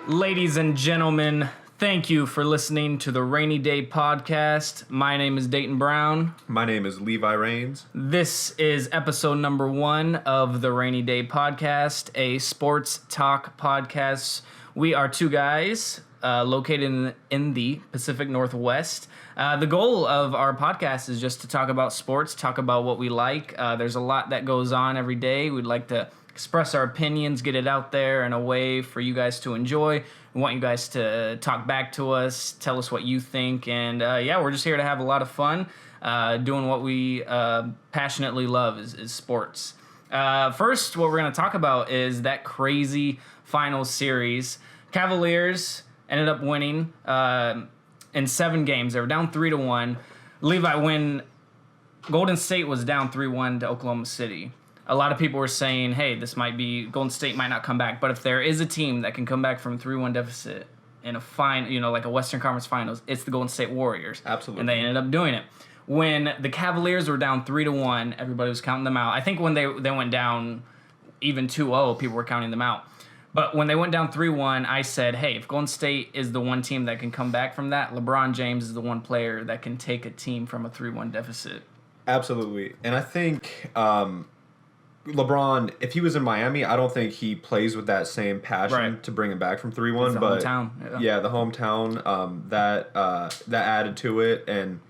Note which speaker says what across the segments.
Speaker 1: Ladies and gentlemen, thank you for listening to the Rainy Day Podcast. My name is Dayton Brown.
Speaker 2: My name is Levi Rains.
Speaker 1: This is episode number 1 of the Rainy Day Podcast, a sports talk podcast. We are two guys located in the Pacific Northwest. The goal of our podcast is just to talk about sports, talk about what we like. There's a lot that goes on every day. We'd like to express our opinions, get it out there in a way for you guys to enjoy. We want you guys to talk back to us, tell us what you think, and we're just here to have a lot of fun doing what we passionately love is sports. First, what we're going to talk about is that crazy finals series. Cavaliers ended up winning in 7 games. They were down 3-1. Levi, when Golden State was down 3-1 to Oklahoma City, a lot of people were saying, hey, Golden State might not come back. But if there is a team that can come back from 3-1 deficit in a like a Western Conference Finals, it's the Golden State Warriors.
Speaker 2: Absolutely.
Speaker 1: And they ended up doing it. When the Cavaliers were down 3-1, everybody was counting them out. I think when they went down even 2-0, people were counting them out. But when they went down 3-1, I said, hey, if Golden State is the one team that can come back from that, LeBron James is the one player that can take a team from a 3-1 deficit.
Speaker 2: Absolutely. And I think LeBron, if he was in Miami, I don't think he plays with that same passion to bring him back from 3-1.
Speaker 1: The
Speaker 2: but
Speaker 1: hometown.
Speaker 2: Yeah, the hometown, that added to it. And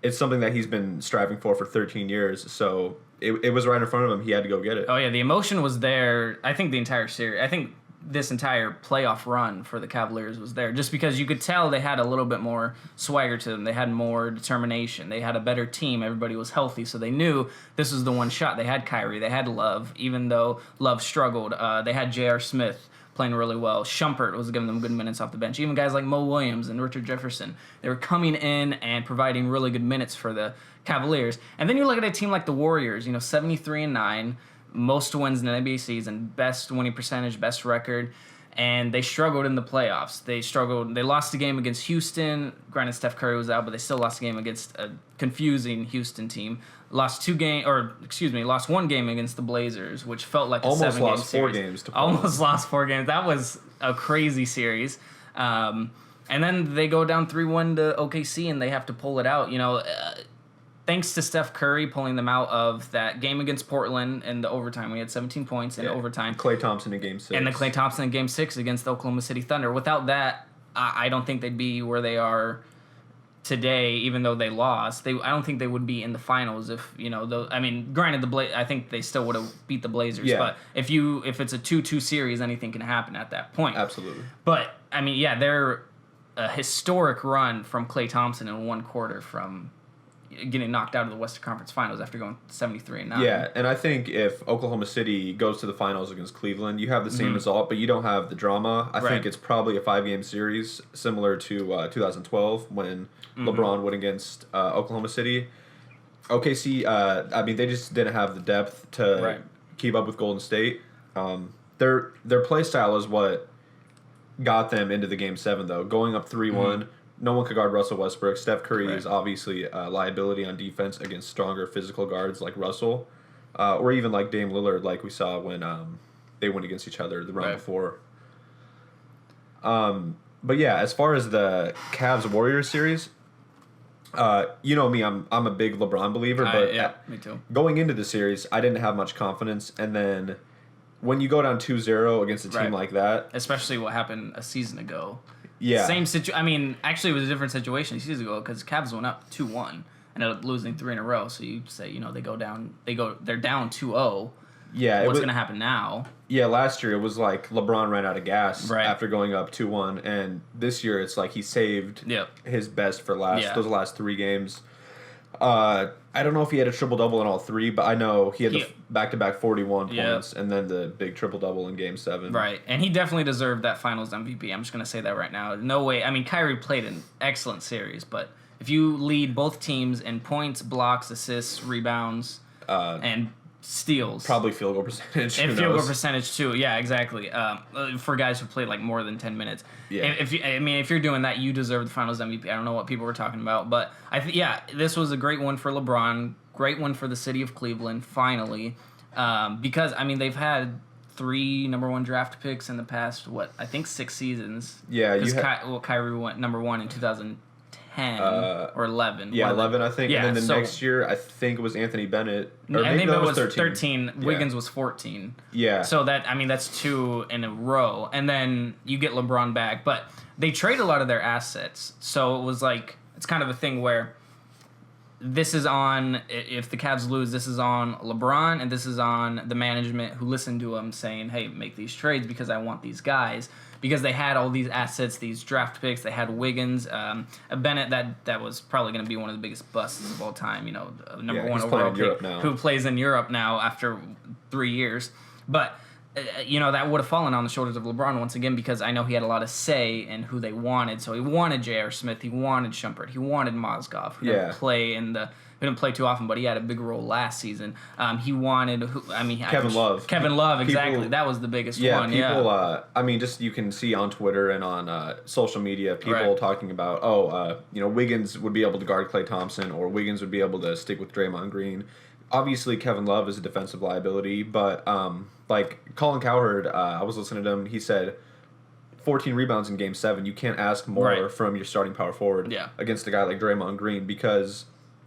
Speaker 2: it's something that he's been striving for 13 years. So it was right in front of him. He had to go get it.
Speaker 1: Oh, yeah, the emotion was there. I think the entire series. I think this entire playoff run for the Cavaliers was there just because you could tell they had a little bit more swagger to them. They had more determination. They had a better team. Everybody was healthy, so they knew this was the one shot. They had Kyrie. They had Love, even though Love struggled. They had J.R. Smith playing really well. Shumpert was giving them good minutes off the bench. Even guys like Mo Williams and Richard Jefferson, they were coming in and providing really good minutes for the Cavaliers. And then you look at a team like the Warriors, 73-9, most wins in the NBA season, best winning percentage, best record, and they struggled in the playoffs. They lost the game against Houston. Granted, Steph Curry was out, but they still lost the game against a confusing Houston team. Lost one game against the Blazers, which felt like
Speaker 2: almost
Speaker 1: a 7-game
Speaker 2: lost
Speaker 1: series.
Speaker 2: 4 games.
Speaker 1: Almost lost 4 games. That was a crazy series. And then they go down 3-1 to OKC, and they have to pull it out. Thanks to Steph Curry pulling them out of that game against Portland in the overtime. We had 17 points in overtime.
Speaker 2: Klay Thompson in Game 6.
Speaker 1: And the Klay Thompson in Game 6 against the Oklahoma City Thunder. Without that, I don't think they'd be where they are today, even though they lost. I don't think they would be in the finals if, granted, I think they still would have beat the Blazers. Yeah. But if it's a 2-2 series, anything can happen at that point.
Speaker 2: Absolutely.
Speaker 1: But, they're a historic run from Klay Thompson in one quarter from getting knocked out of the Western Conference Finals after going 73-9.
Speaker 2: Yeah, and I think if Oklahoma City goes to the finals against Cleveland, you have the same result, but you don't have the drama. I think it's probably a 5-game series, similar to 2012 when LeBron went against Oklahoma City. OKC, they just didn't have the depth to keep up with Golden State. Their play style is what got them into the Game 7, though. Going up 3-1, no one could guard Russell Westbrook. Steph Curry is obviously a liability on defense against stronger physical guards like Russell, or even like Dame Lillard, like we saw when they went against each other the round before. But yeah, as far as the Cavs-Warriors series, you know me, I'm a big LeBron believer, but
Speaker 1: me too.
Speaker 2: Going into the series, I didn't have much confidence, and then when you go down 2-0 against a team like that,
Speaker 1: especially what happened a season ago.
Speaker 2: Yeah.
Speaker 1: Same situation. Actually, it was a different situation seasons ago because Cavs went up 2-1, ended up losing 3 in a row. So you say, they're down 2-0.
Speaker 2: Yeah.
Speaker 1: What's going to happen now?
Speaker 2: Yeah, last year it was like LeBron ran out of gas after going up 2-1, and this year it's like he saved his best for those last 3 games. I don't know if he had a triple-double in all 3, but I know he had the back-to-back 41 points and then the big triple-double in Game 7.
Speaker 1: Right, and he definitely deserved that Finals MVP. I'm just going to say that right now. No way. Kyrie played an excellent series, but if you lead both teams in points, blocks, assists, rebounds, and steals.
Speaker 2: Probably field goal percentage.
Speaker 1: And field goal percentage, too. Yeah, exactly. For guys who played, more than 10 minutes.
Speaker 2: Yeah.
Speaker 1: If you're doing that, you deserve the Finals MVP. I don't know what people were talking about. But, this was a great one for LeBron. Great one for the city of Cleveland, finally. Because, they've had 3 number 1 draft picks in the past, I think 6 seasons.
Speaker 2: Yeah,
Speaker 1: because Kyrie went number 1 in 2010 or 11.
Speaker 2: Yeah, 11, I think.
Speaker 1: Yeah,
Speaker 2: and then the next year, I think it was Anthony Bennett. Or
Speaker 1: I think
Speaker 2: that
Speaker 1: was
Speaker 2: 13.
Speaker 1: Yeah. Wiggins was 14.
Speaker 2: Yeah.
Speaker 1: So that's 2 in a row, and then you get LeBron back, but they trade a lot of their assets. So it was like it's kind of a thing where. This is on, if the Cavs lose, this is on LeBron, and this is on the management who listened to him saying, hey, make these trades because I want these guys. Because they had all these assets, these draft picks. They had Wiggins. Bennett, that was probably going to be one of the biggest busts of all time, number 1 overall pick, who plays in Europe now after 3 years. But that would have fallen on the shoulders of LeBron once again because I know he had a lot of say in who they wanted. So he wanted J.R. Smith, he wanted Shumpert, he wanted Mozgov, who didn't play too often, but he had a big role last season. He wanted,
Speaker 2: Kevin Love.
Speaker 1: Kevin Love, exactly. That was the biggest one.
Speaker 2: Just you can see on Twitter and on social media people talking about, Wiggins would be able to guard Klay Thompson or Wiggins would be able to stick with Draymond Green. Obviously, Kevin Love is a defensive liability, but Colin Cowherd, I was listening to him. He said 14 rebounds in Game 7. You can't ask more from your starting power forward against a guy like Draymond Green because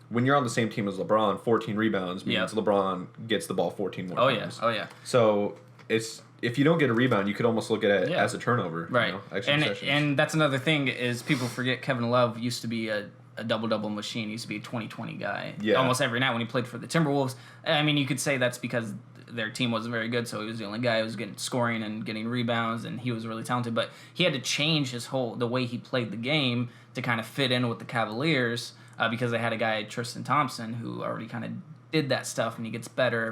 Speaker 2: when you're on the same team as LeBron, 14 rebounds means LeBron gets the ball 14 more times.
Speaker 1: Oh, yeah.
Speaker 2: So if you don't get a rebound, you could almost look at it as a turnover.
Speaker 1: Right. And that's another thing is people forget Kevin Love used to be a double-double machine. He used to be a 20-20 guy almost every night when he played for the Timberwolves. I mean, you could say that's because their team wasn't very good, so he was the only guy who was getting scoring and getting rebounds, and he was really talented. But he had to change the way he played the game to kind of fit in with the Cavaliers because they had a guy, Tristan Thompson, who already kind of did that stuff, and he gets better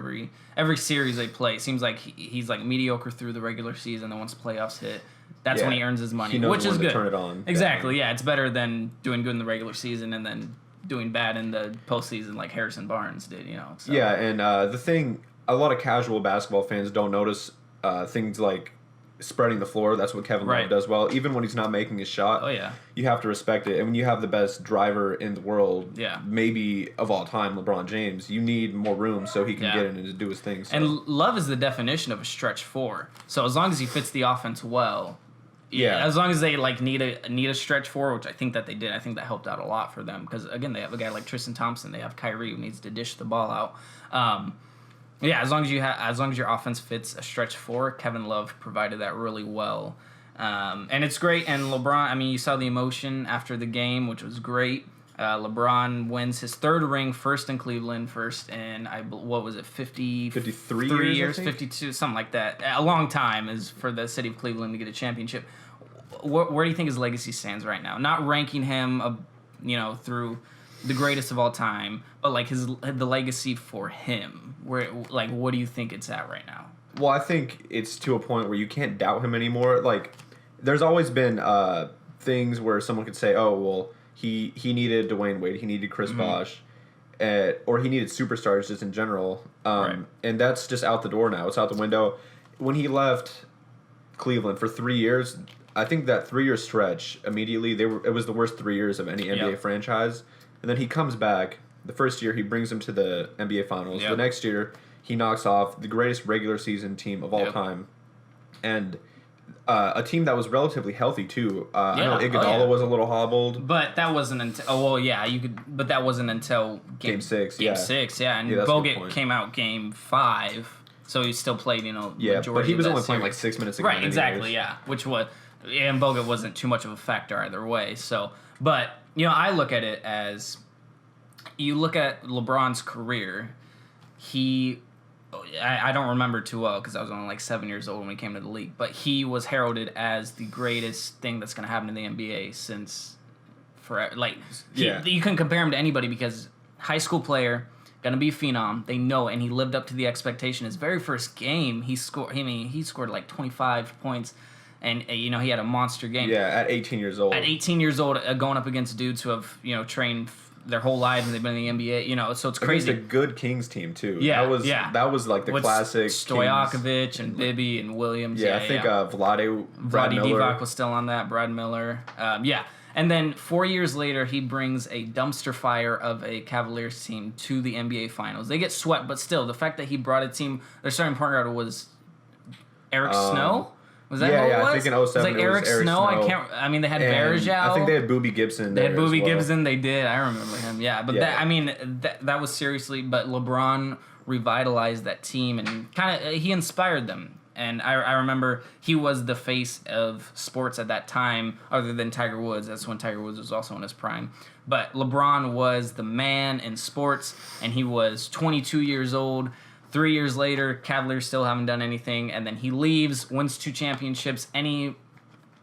Speaker 1: every series they play. It seems like he's like mediocre through the regular season, and once playoffs hit, that's when he earns his money, which is good.
Speaker 2: Turn it on.
Speaker 1: Exactly, yeah. It's better than doing good in the regular season and then doing bad in the postseason like Harrison Barnes did, So.
Speaker 2: Yeah, and the thing, a lot of casual basketball fans don't notice things like spreading the floor. That's what Kevin Love does well. Even when he's not making his shot, you have to respect it. And when you have the best driver in the world, maybe of all time, LeBron James, you need more room so he can get in and do his thing. So.
Speaker 1: And Love is the definition of a stretch 4. So as long as he fits the offense well, as long as they need a stretch 4, which I think that they did, I think that helped out a lot for them because again they have a guy like Tristan Thompson, they have Kyrie who needs to dish the ball out. As long as your offense fits a stretch 4, Kevin Love provided that really well, and it's great. And LeBron, I mean, you saw the emotion after the game, which was great. LeBron wins his 3rd ring, first in Cleveland, first in, 53 years, 52, something like that. A long time is for the city of Cleveland to get a championship. Where do you think his legacy stands right now? Not ranking him, through the greatest of all time, but the legacy for him. What do you think it's at right now?
Speaker 2: Well, I think it's to a point where you can't doubt him anymore. There's always been things where someone could say, "Oh, well, he needed Dwayne Wade, he needed Chris Bosh, or he needed superstars just in general." And that's just out the door now. It's out the window. When he left Cleveland for 3 years, I think that 3-year stretch immediately it was the worst 3 years of any NBA franchise. And then he comes back. The first year he brings them to the NBA Finals. The next year he knocks off the greatest regular season team of all time, and a team that was relatively healthy too. I know Iguodala was a little hobbled,
Speaker 1: but that wasn't until But that wasn't until
Speaker 2: Game 6.
Speaker 1: Game 6, and Bogut came out Game 5, so he still played. Majority
Speaker 2: but he was only playing
Speaker 1: series.
Speaker 2: 6 minutes a game.
Speaker 1: Right, exactly, which was, and Bogut wasn't too much of a factor either way. So, but I look at it as you look at LeBron's career. I don't remember too well because I was only 7 years old when he came to the league, but he was heralded as the greatest thing that's going to happen in the NBA since forever. You couldn't compare him to anybody because high school player, going to be a phenom. They know it, and he lived up to the expectation. His very first game, he scored 25 points, and he had a monster game.
Speaker 2: Yeah, at 18 years old.
Speaker 1: At 18 years old, going up against dudes who have trained their whole lives and they've been in the NBA, so it's crazy.
Speaker 2: It was a good Kings team too.
Speaker 1: Yeah,
Speaker 2: that was the
Speaker 1: with
Speaker 2: classic
Speaker 1: Stojakovic
Speaker 2: Kings.
Speaker 1: And Bibby and Williams.
Speaker 2: I think Brad Miller.
Speaker 1: Divac was still on that. Brad Miller. And then 4 years later, he brings a dumpster fire of a Cavaliers team to the NBA Finals. They get swept, but still, the fact that he brought a team, their starting point guard was Eric Snow? Was that who it was?
Speaker 2: I think in 07
Speaker 1: it was Eric Snow. I mean, they had Varejao.
Speaker 2: I think they had Boobie Gibson.
Speaker 1: They had Boobie Gibson. They did. I remember him. Yeah, but that was seriously. But LeBron revitalized that team and he inspired them. And I remember he was the face of sports at that time, other than Tiger Woods. That's when Tiger Woods was also in his prime. But LeBron was the man in sports, and he was 22 years old. 3 years later, Cavaliers still haven't done anything, and then he leaves, wins 2 championships. Any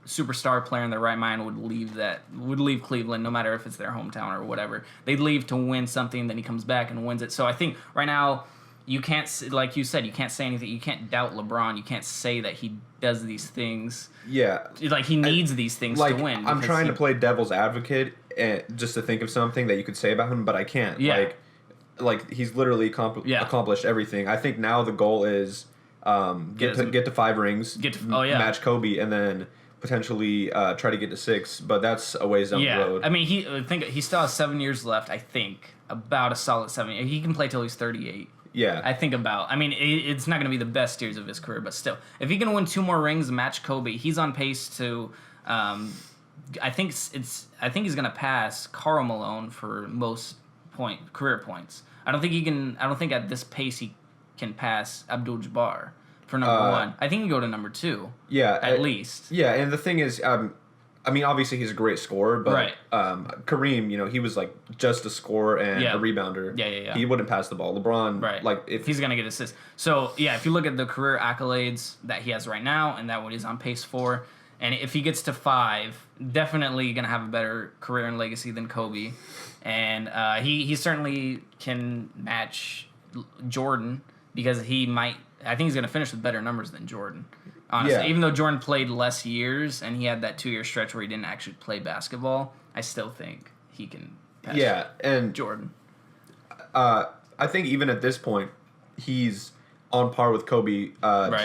Speaker 1: superstar player in their right mind would leave Cleveland, no matter if it's their hometown or whatever. They'd leave to win something, then he comes back and wins it. So I think right now, you can't, like you said, you can't say anything. You can't doubt LeBron. You can't say that he does these things.
Speaker 2: Yeah.
Speaker 1: Like, he needs these things to win.
Speaker 2: I'm trying to play devil's advocate and just to think of something that you could say about him, but I can't.
Speaker 1: Yeah.
Speaker 2: Like he's literally accomplished everything. I think now the goal is get to 5 rings, match Kobe, and then potentially try to get to 6. But that's a ways down the road.
Speaker 1: I mean, he still has 7 years left. I think about a solid 7. He can play till he's 38.
Speaker 2: Yeah.
Speaker 1: I mean, it's not going to be the best years of his career, but still, if he can win 2 more rings and match Kobe, he's on pace to. I think he's going to pass Karl Malone for most career points. I don't think at this pace he can pass Abdul-Jabbar for number 1. I think he can go to number 2.
Speaker 2: Yeah,
Speaker 1: at least.
Speaker 2: Yeah, and the thing is, I mean, obviously he's a great scorer, but Kareem, he was like just a scorer and a rebounder.
Speaker 1: Yeah.
Speaker 2: He wouldn't pass the ball. LeBron, if
Speaker 1: he's gonna get assists. So if you look at the career accolades that he has right now and that what he's on pace for, and if he gets to 5, definitely gonna have a better career and legacy than Kobe, and he certainly can match Jordan because he might. I think he's gonna finish with better numbers than Jordan. Honestly, even though Jordan played less years and he had that 2-year stretch where he didn't actually play basketball, I still think he can pass
Speaker 2: and
Speaker 1: Jordan.
Speaker 2: I think even at this point, he's on par with Kobe.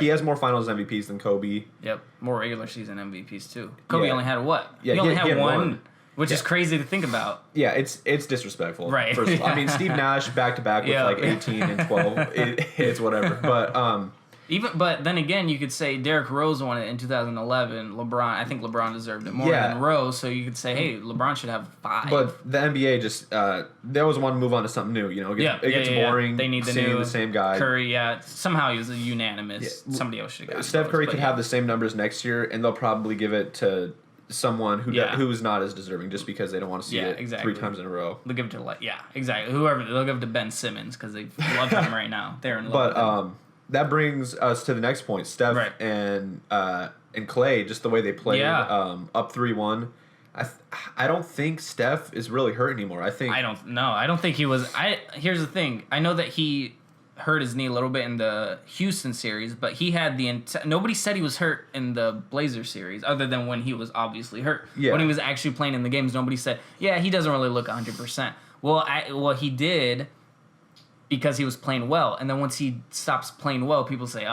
Speaker 2: He has more finals MVPs than Kobe.
Speaker 1: Yep, more regular season MVPs too. Kobe only had what?
Speaker 2: Yeah,
Speaker 1: he only had one. Which is crazy to think about.
Speaker 2: Yeah, it's disrespectful.
Speaker 1: Right.
Speaker 2: First of all. I mean, Steve Nash back-to-back with like 18 and 12. It's whatever. But
Speaker 1: But then again, you could say Derrick Rose won it in 2011. I think LeBron deserved it more than Rose. So you could say, hey, LeBron should have 5.
Speaker 2: But the NBA just they always want to move on to something new. It gets boring.
Speaker 1: They need
Speaker 2: the same guy.
Speaker 1: Curry. Somehow he was a unanimous. Yeah. Somebody else should have.
Speaker 2: Steph Curry could have the same numbers next year, and they'll probably give it to someone who is not as deserving just because they don't want to see it 3 times in a row.
Speaker 1: They'll give it to exactly whoever. They'll give it to Ben Simmons because they love him right now. They're in love. But
Speaker 2: that brings us to the next point. Steph and Clay, just the way they played, up 3-1. I don't think Steph is really hurt anymore. I
Speaker 1: don't think he was. Here's the thing. I know that he hurt his knee a little bit in the Houston series, but he had nobody said he was hurt in the Blazers series, other than when he was obviously hurt. Yeah. When he was actually playing in the games, nobody said, he doesn't really look 100%. Well, he did because he was playing well, and then once he stops playing well, people say,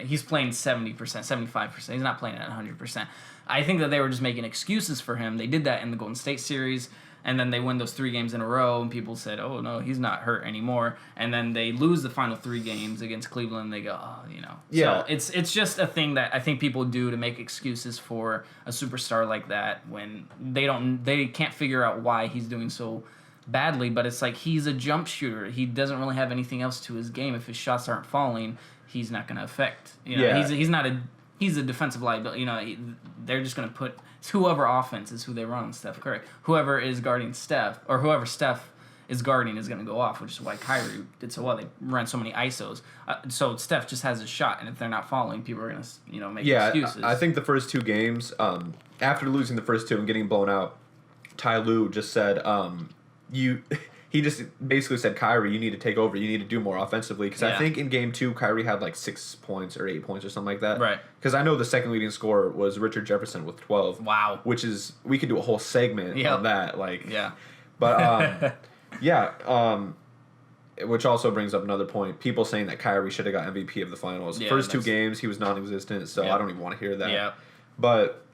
Speaker 1: he's playing 70%, 75%. He's not playing at 100%. I think that they were just making excuses for him. They did that in the Golden State series. And then they win those 3 games in a row, and people said, "Oh no, he's not hurt anymore." And then they lose the final 3 games against Cleveland. And they go, Yeah. So it's just a thing that I think people do to make excuses for a superstar like that when they can't figure out why he's doing so badly. But it's like he's a jump shooter. He doesn't really have anything else to his game. If his shots aren't falling, he's not going to affect. He's a defensive liability. They're just going to put. Whoever offense is who they run on Steph Curry. Whoever is guarding Steph, or whoever Steph is guarding is going to go off, which is why Kyrie did so well. They ran so many ISOs. So Steph just has a shot, and if they're not falling, people are going to make excuses.
Speaker 2: I think the first 2 games, after losing the first 2 and getting blown out, Ty Lue just said, he just basically said, Kyrie, you need to take over. You need to do more offensively. Because I think in game 2, Kyrie had like 6 points or 8 points or something like that.
Speaker 1: Right.
Speaker 2: Because I know the second leading scorer was Richard Jefferson with 12.
Speaker 1: Wow.
Speaker 2: Which is, we could do a whole segment on that. But, which also brings up another point. People saying that Kyrie should have got MVP of the finals. Yeah, first 2 games, he was non-existent, so I don't even want to hear that. Yeah. But,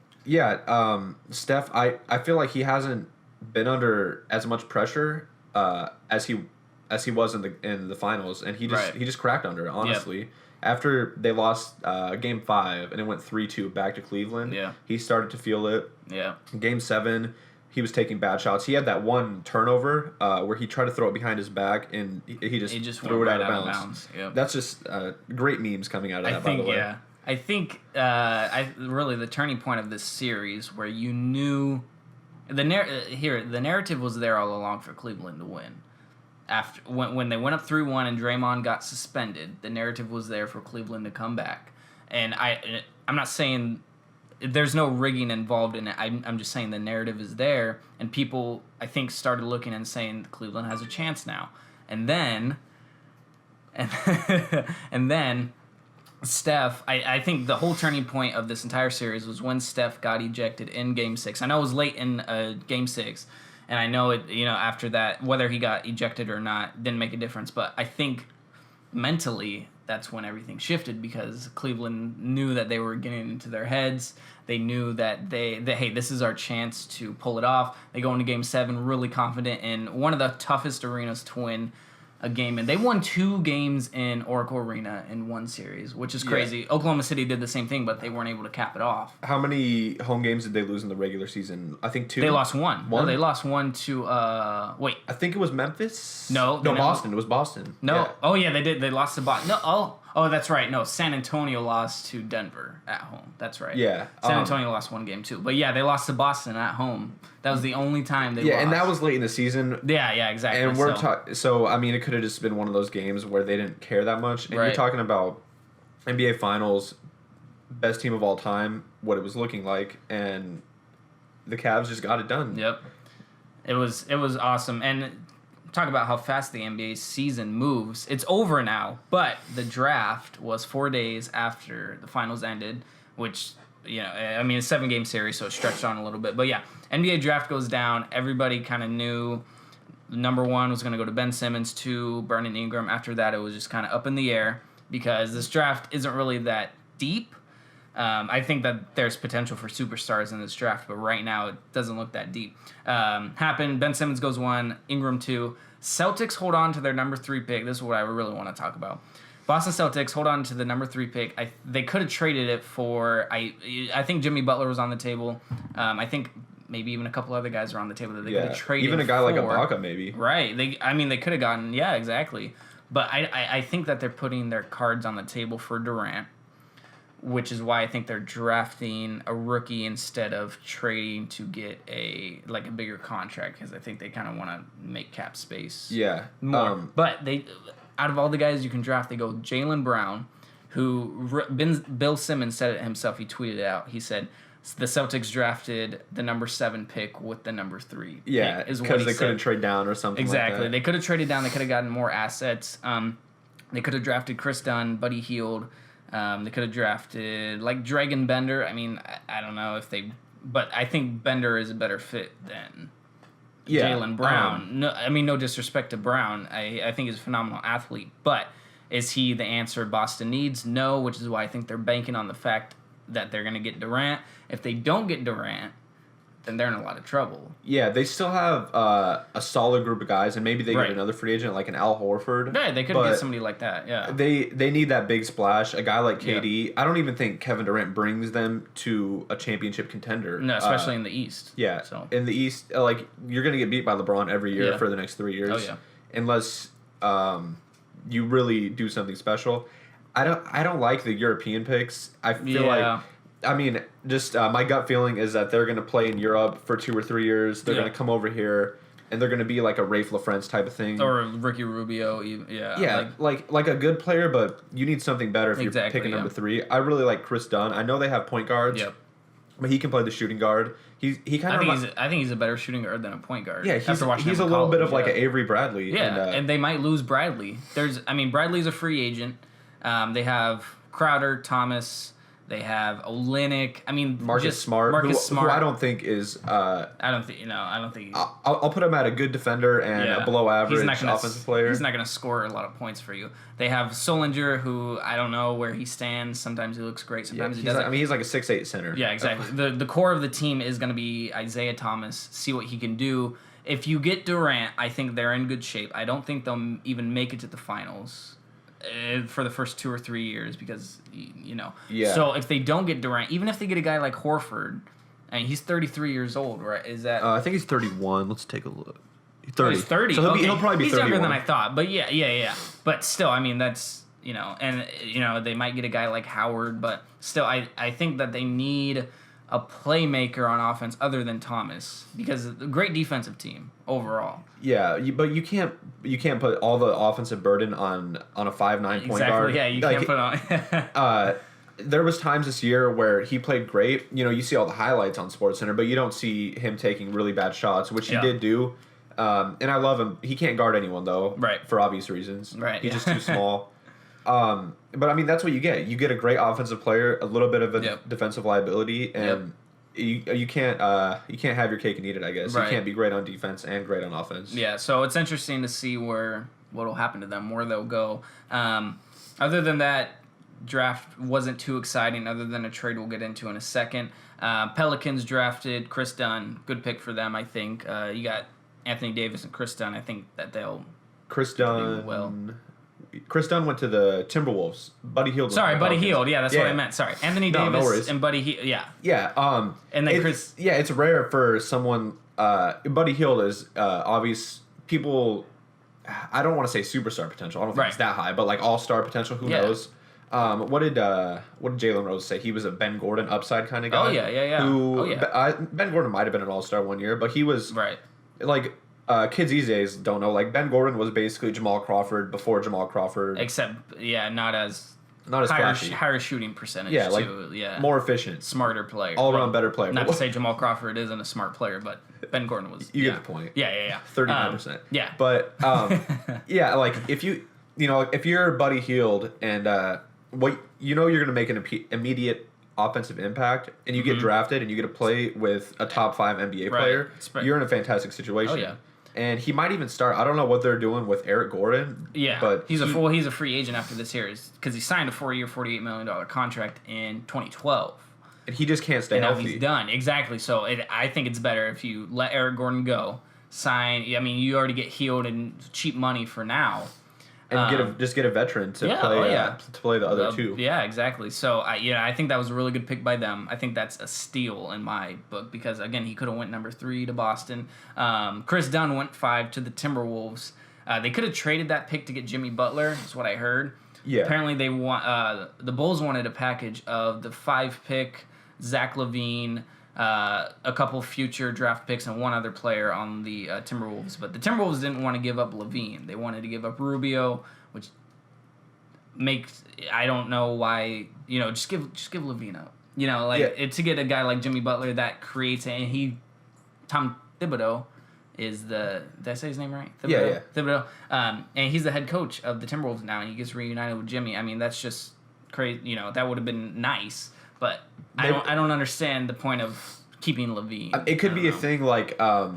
Speaker 2: Steph, I feel like he hasn't been under as much pressure as he was in the finals, and he just cracked under it, honestly. after they lost Game 5 and it went 3-2 back to Cleveland.
Speaker 1: Yeah.
Speaker 2: He started to feel it.
Speaker 1: Yeah.
Speaker 2: Game 7, he was taking bad shots. He had that one turnover where he tried to throw it behind his back and he just threw it out of bounds.
Speaker 1: Yep.
Speaker 2: That's just great memes coming out of that, by the way.
Speaker 1: Yeah. I think really the turning point of this series where you knew the narrative was there all along for Cleveland to win. After when they went up 3-1 and Draymond got suspended, the narrative was there for Cleveland to come back. And I'm not saying there's no rigging involved in it. I'm just saying the narrative is there, and people I think started looking and saying Cleveland has a chance now. And then Steph, I think the whole turning point of this entire series was when Steph got ejected in Game 6. I know it was late in Game 6, and I know it. After that, whether he got ejected or not didn't make a difference. But I think mentally, that's when everything shifted because Cleveland knew that they were getting into their heads. They knew that hey, this is our chance to pull it off. They go into Game 7 really confident in one of the toughest arenas to win a game, and they won 2 games in Oracle Arena in one series, which is crazy. Yeah. Oklahoma City did the same thing, but they weren't able to cap it off.
Speaker 2: How many home games did they lose in the regular season? I think 2.
Speaker 1: They lost 1. No, they lost 1 to wait.
Speaker 2: I think it was Memphis.
Speaker 1: No,
Speaker 2: Boston. It was Boston.
Speaker 1: No,
Speaker 2: yeah.
Speaker 1: Oh yeah, they did. They lost to Boston. No, oh, that's right. No, San Antonio lost to Denver at home. That's right.
Speaker 2: Yeah,
Speaker 1: San Antonio lost 1 game too. But yeah, they lost to Boston at home. That was the only time they lost.
Speaker 2: Yeah, and that was late in the season.
Speaker 1: Yeah, exactly.
Speaker 2: And we're so I mean, it could have just been one of those games where they didn't care that much. And
Speaker 1: right.
Speaker 2: You're talking about NBA Finals, best team of all time, what it was looking like, and the Cavs just got it done.
Speaker 1: Yep, it was awesome. And talk about how fast the NBA season moves. It's over now, but the draft was 4 days after the finals ended, which. I mean, it's a 7-game series, so it stretched on a little bit. But yeah, NBA draft goes down. Everybody kind of knew number 1 was going to go to Ben Simmons, 2, Brandon Ingram. After that, it was just kind of up in the air because this draft isn't really that deep. I think that there's potential for superstars in this draft, but right now it doesn't look that deep. Happened. Ben Simmons goes 1, Ingram 2. Celtics hold on to their number 3 pick. This is what I really want to talk about. Boston Celtics hold on to the number 3 pick. They could have traded it for. I think Jimmy Butler was on the table. I think maybe even a couple other guys are on the table that they could have traded.
Speaker 2: Even a guy like Ibaka, maybe.
Speaker 1: Right. They could have gotten. Yeah, exactly. But I think that they're putting their cards on the table for Durant, which is why I think they're drafting a rookie instead of trading to get a bigger contract because I think they kind of want to make cap space.
Speaker 2: Yeah.
Speaker 1: More. But they. Out of all the guys you can draft, they go Jaylen Brown, who Bill Simmons said it himself. He tweeted it out. He said the Celtics drafted the number 7 pick with the number 3.
Speaker 2: Yeah, because they couldn't trade down or something.
Speaker 1: Exactly,
Speaker 2: like that.
Speaker 1: They could have traded down. They could have gotten more assets. They could have drafted Chris Dunn, Buddy Hield. They could have drafted Dragon Bender. I mean, I don't know if they, but I think Bender is a better fit than. Jaylen Brown. No disrespect to Brown. I think he's a phenomenal athlete. But is he the answer Boston needs? No, which is why I think they're banking on the fact that they're going to get Durant. If they don't get Durant, then they're in a lot of trouble.
Speaker 2: Yeah, they still have a solid group of guys, and maybe they get another free agent like an Al Horford.
Speaker 1: Yeah, they could get somebody like that, yeah.
Speaker 2: They need that big splash, a guy like KD. Yeah. I don't even think Kevin Durant brings them to a championship contender.
Speaker 1: No, especially in the East.
Speaker 2: Yeah, so. In the East, you're going to get beat by LeBron every year for the next 3 years.
Speaker 1: Oh, yeah.
Speaker 2: Unless you really do something special. I don't like the European picks. I feel like... I mean, just my gut feeling is that they're going to play in Europe for 2 or 3 years. They're going to come over here, and they're going to be like a Rafe LaFrentz type of thing.
Speaker 1: Or Ricky Rubio, yeah.
Speaker 2: Yeah, like a good player, but you need something better if you're picking number 3. I really like Chris Dunn. I know they have point guards, but he can play the shooting guard. He kind of.
Speaker 1: I think he's a better shooting guard than a point guard.
Speaker 2: Yeah, he's a little bit of like an Avery Bradley.
Speaker 1: Yeah, and they might lose Bradley. Bradley's a free agent. They have Crowder, Thomas. They have Olynyk. I mean,
Speaker 2: Marcus Smart, who I don't think is.
Speaker 1: I don't think.
Speaker 2: I'll put him at a good defender and a below average offensive player.
Speaker 1: He's not going to score a lot of points for you. They have Solinger, who I don't know where he stands. Sometimes he looks great. Sometimes he doesn't.
Speaker 2: He's like a 6'8" center.
Speaker 1: Yeah, exactly. The core of the team is going to be Isaiah Thomas. See what he can do. If you get Durant, I think they're in good shape. I don't think they'll even make it to the finals. for the first 2 or 3 years because, you know.
Speaker 2: Yeah.
Speaker 1: So if they don't get Durant, even if they get a guy like Horford, I mean, he's 33 years old, right? Is that...
Speaker 2: I think he's 31. Let's take a look. 30.
Speaker 1: He's 30.
Speaker 2: So
Speaker 1: he'll
Speaker 2: probably be 31.
Speaker 1: He's younger than I thought. But yeah. But still, I mean, that's, you know, and, you know, they might get a guy like Howard, but still, I think that they need a playmaker on offense other than Thomas because a great defensive team overall.
Speaker 2: Yeah, but you can't put all the offensive burden on a 5'9" point guard.
Speaker 1: Yeah, you can't put on.
Speaker 2: There was times this year where he played great. You know, you see all the highlights on SportsCenter, but you don't see him taking really bad shots, which he did do. And I love him. He can't guard anyone though,
Speaker 1: right?
Speaker 2: For obvious reasons.
Speaker 1: Right.
Speaker 2: He's just too small. But I mean, that's what you get. You get a great offensive player, a little bit of a defensive liability, and you can't have your cake and eat it. I guess you can't be great on defense and great on offense.
Speaker 1: Yeah. So it's interesting to see what will happen to them, where they'll go. Other than that, draft wasn't too exciting. Other than a trade we'll get into in a second. Pelicans drafted Chris Dunn. Good pick for them, I think. You got Anthony Davis and Chris Dunn. I think that they'll.
Speaker 2: Chris Dunn. Well. Chris Dunn went to the Timberwolves. Buddy Hield.
Speaker 1: Sorry, Buddy Hield. Yeah, that's what I meant. Sorry, Anthony Davis and Buddy Hield. Yeah.
Speaker 2: Yeah.
Speaker 1: And then Chris.
Speaker 2: Yeah, it's rare for someone. Buddy Hield is obvious. People. I don't want to say superstar potential. I don't think it's that high, but like all-star potential. Who knows? What did Jalen Rose say? He was a Ben Gordon upside kind of guy.
Speaker 1: Oh yeah.
Speaker 2: Ben Gordon might have been an all-star one year, but he was like. Kids these days don't know. Like Ben Gordon was basically Jamal Crawford before Jamal Crawford,
Speaker 1: except not as higher shooting percentage.
Speaker 2: Yeah, like more efficient,
Speaker 1: smarter player,
Speaker 2: all around better player.
Speaker 1: Not to say Jamal Crawford isn't a smart player, but Ben Gordon was.
Speaker 2: You get the point.
Speaker 1: Yeah.
Speaker 2: 39%.
Speaker 1: Yeah,
Speaker 2: but yeah, like if you're Buddy Hield and you're gonna make an immediate offensive impact, and you get drafted and you get to play with a top 5 NBA player, you're in a fantastic situation.
Speaker 1: Oh yeah.
Speaker 2: And he might even start. I don't know what they're doing with Eric Gordon.
Speaker 1: Yeah,
Speaker 2: but
Speaker 1: he's a free agent after this year because he signed a 4-year, $48 million contract in 2012.
Speaker 2: And he just can't stay healthy.
Speaker 1: Now he's done. Exactly. So I think it's better if you let Eric Gordon go, sign. I mean, you already get healed and cheap money for now.
Speaker 2: And get a veteran to play the other two.
Speaker 1: Yeah, exactly. So I think that was a really good pick by them. I think that's a steal in my book because again he could have went number 3 to Boston. Chris Dunn went 5 to the Timberwolves. They could have traded that pick to get Jimmy Butler. Is what I heard.
Speaker 2: Yeah.
Speaker 1: Apparently they want the Bulls wanted a package of the 5 pick, Zach LaVine, a couple future draft picks and one other player on the Timberwolves, but the Timberwolves didn't want to give up LaVine. They wanted to give up Rubio, which makes I don't know why. Just give LaVine up. To get a guy like Jimmy Butler that creates and Tom Thibodeau is the did I say his name right? Thibodeau?
Speaker 2: Yeah.
Speaker 1: Thibodeau. And he's the head coach of the Timberwolves now, and he gets reunited with Jimmy. I mean, that's just crazy. That would have been nice. But I don't understand the point of keeping LaVine.
Speaker 2: It could be a thing like I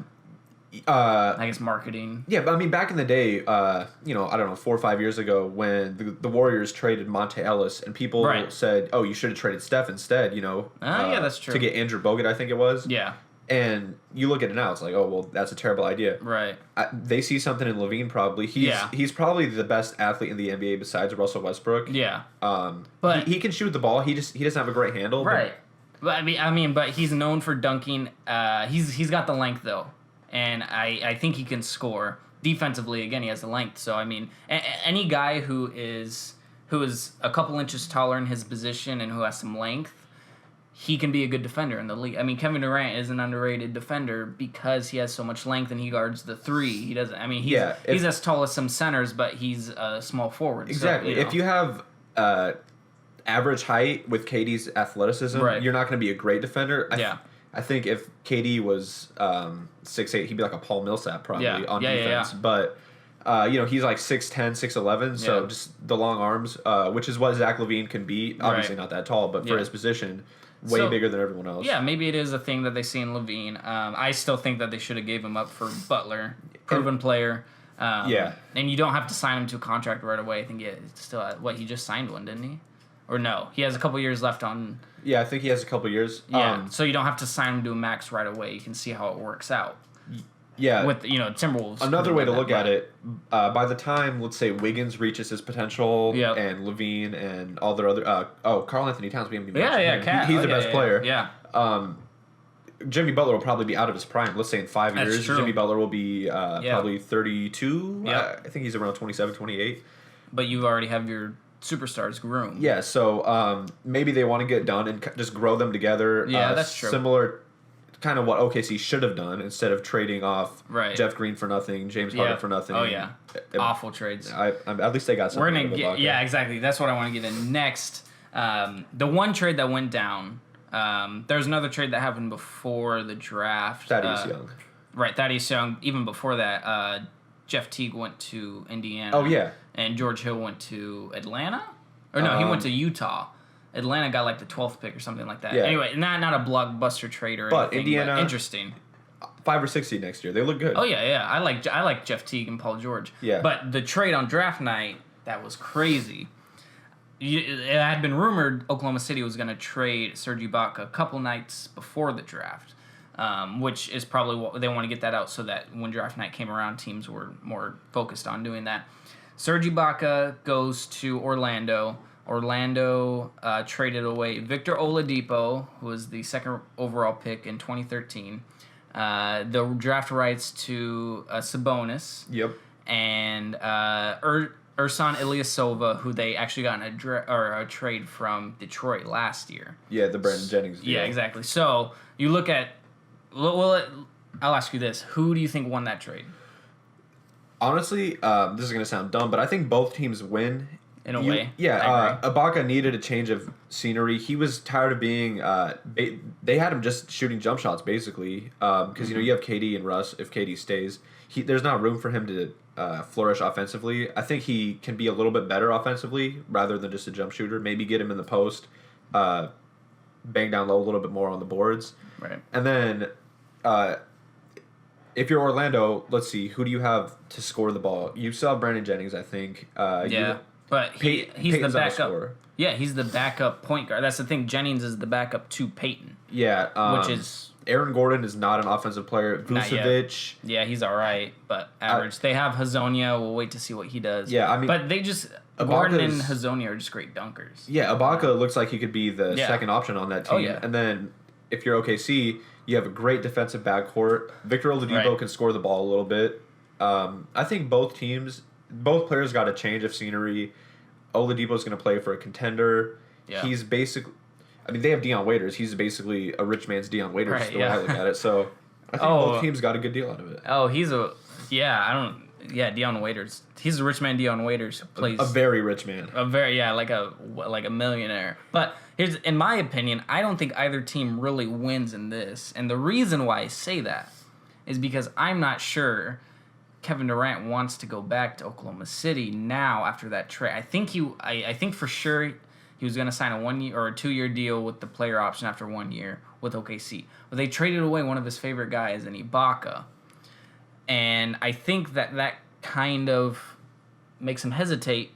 Speaker 1: guess marketing.
Speaker 2: Yeah, but I mean back in the day, I don't know, 4 or 5 years ago when the Warriors traded Monte Ellis and people said, "Oh, you should have traded Steph instead."
Speaker 1: Yeah, that's true.
Speaker 2: To get Andrew Bogut, I think it was.
Speaker 1: Yeah.
Speaker 2: And you look at it now, it's like, oh well, that's a terrible idea.
Speaker 1: Right.
Speaker 2: They see something in LaVine probably. He's probably the best athlete in the NBA besides Russell Westbrook.
Speaker 1: Yeah.
Speaker 2: But he can shoot the ball. He doesn't have a great handle.
Speaker 1: Right. But but he's known for dunking. He's got the length though, and I think he can score defensively. Again, he has the length. So I mean, any guy who is a couple inches taller in his position and who has some length, he can be a good defender in the league. I mean, Kevin Durant is an underrated defender because he has so much length and he guards the 3. He doesn't. I mean, he's as tall as some centers, but he's a small forward.
Speaker 2: Exactly. So, If you have average height with KD's athleticism, you're not going to be a great defender. I think if KD was 6'8", he'd be like a Paul Millsap probably on defense. Yeah. But he's like 6'10", 6'11", so just the long arms, which is what Zach LaVine can be. Obviously not that tall, but for his position. Way bigger than everyone else. Yeah,
Speaker 1: maybe it is a thing that they see in LaVine. I still think that they should have gave him up for Butler, proven player. And you don't have to sign him to a contract right away. I think he just signed one, didn't he? Or no, he has a couple years left on.
Speaker 2: Yeah, I think he has a couple years.
Speaker 1: Yeah, so you don't have to sign him to a max right away. You can see how it works out.
Speaker 2: Yeah.
Speaker 1: With Timberwolves.
Speaker 2: Another way to look at it, by the time, let's say, Wiggins reaches his potential, and Levine and all their other Karl Anthony Towns, we haven't even mentioned him. He's the best player.
Speaker 1: Yeah.
Speaker 2: Jimmy Butler will probably be out of his prime. Let's say in 5 years, Jimmy Butler will be probably 32. I think he's around 27, 28.
Speaker 1: But you already have your superstars groomed.
Speaker 2: Yeah, so maybe they want to get done and just grow them together.
Speaker 1: Yeah, that's true.
Speaker 2: Similar kind of what OKC should have done instead of trading off Jeff Green for nothing, James Harden for nothing.
Speaker 1: Oh, yeah. Awful trades.
Speaker 2: At least they got something.
Speaker 1: We're gonna get, yeah, exactly. That's what I want to get in next. The one trade that went down, there's another trade that happened before the draft.
Speaker 2: Thaddeus Young.
Speaker 1: Right, Thaddeus Young. Even before that, Jeff Teague went to Indiana.
Speaker 2: Oh, yeah.
Speaker 1: And George Hill went to Atlanta? Or no, he went to Utah. Atlanta got like the 12th pick or something like that.
Speaker 2: Yeah.
Speaker 1: Anyway, not a blockbuster trade or
Speaker 2: but
Speaker 1: anything.
Speaker 2: Indiana,
Speaker 1: but interesting.
Speaker 2: 5 or 6 seed next year. They look good.
Speaker 1: Oh, yeah. I like Jeff Teague and Paul George.
Speaker 2: Yeah.
Speaker 1: But the trade on draft night, that was crazy. It had been rumored Oklahoma City was going to trade Serge Ibaka a couple nights before the draft, which is probably what they want to get that out so that when draft night came around, teams were more focused on doing that. Serge Ibaka goes to Orlando. Orlando traded away Victor Oladipo, who was the second overall pick in 2013. The draft rights to Sabonis.
Speaker 2: Yep.
Speaker 1: And Ersan Ilyasova, who they actually got in a trade from Detroit last year.
Speaker 2: Yeah, the Brandon Jennings deal.
Speaker 1: Yeah, exactly. So you look at... Well, I'll ask you this. Who do you think won that trade?
Speaker 2: Honestly, this is going to sound dumb, but I think both teams win.
Speaker 1: In a way.
Speaker 2: Yeah, Ibaka needed a change of scenery. He was tired of being... they had him just shooting jump shots, basically. Because, you have KD and Russ, if KD stays. There's not room for him to flourish offensively. I think he can be a little bit better offensively rather than just a jump shooter. Maybe get him in the post, bang down low a little bit more on the boards.
Speaker 1: Right.
Speaker 2: And then... if you're Orlando, let's see, who do you have to score the ball? You still have Brandon Jennings, I think.
Speaker 1: But he's
Speaker 2: Peyton's
Speaker 1: the backup. Yeah, he's the backup point guard. That's the thing. Jennings is the backup to Peyton.
Speaker 2: Yeah.
Speaker 1: Which is...
Speaker 2: Aaron Gordon is not an offensive player. Vucevic.
Speaker 1: Yeah, he's all right, but average. They have Hazonia. We'll wait to see what he does.
Speaker 2: Yeah, I mean...
Speaker 1: But they just... Gordon and Hazonia are just great dunkers.
Speaker 2: Yeah, Ibaka looks like he could be the second option on that team.
Speaker 1: Oh, yeah.
Speaker 2: And then if you're OKC, you have a great defensive backcourt. Victor Oladipo can score the ball a little bit. I think both players got a change of scenery. Oladipo's going to play for a contender. Yeah. He's basically... I mean, they have Deion Waiters. He's basically a rich man's Deion Waiters, the way I look at it. So I think both teams got a good deal out of it.
Speaker 1: Oh, he's a... Yeah, I don't... Yeah, Deion Waiters. He's a rich man, Deion Waiters. Plays
Speaker 2: a very rich man.
Speaker 1: Like a millionaire. But in my opinion, I don't think either team really wins in this. And the reason why I say that is because I'm not sure Kevin Durant wants to go back to Oklahoma City now after that trade. I think for sure he was going to sign a 1 year or a 2 year deal with the player option after 1 year with OKC. But they traded away one of his favorite guys in Ibaka. And I think that kind of makes him hesitate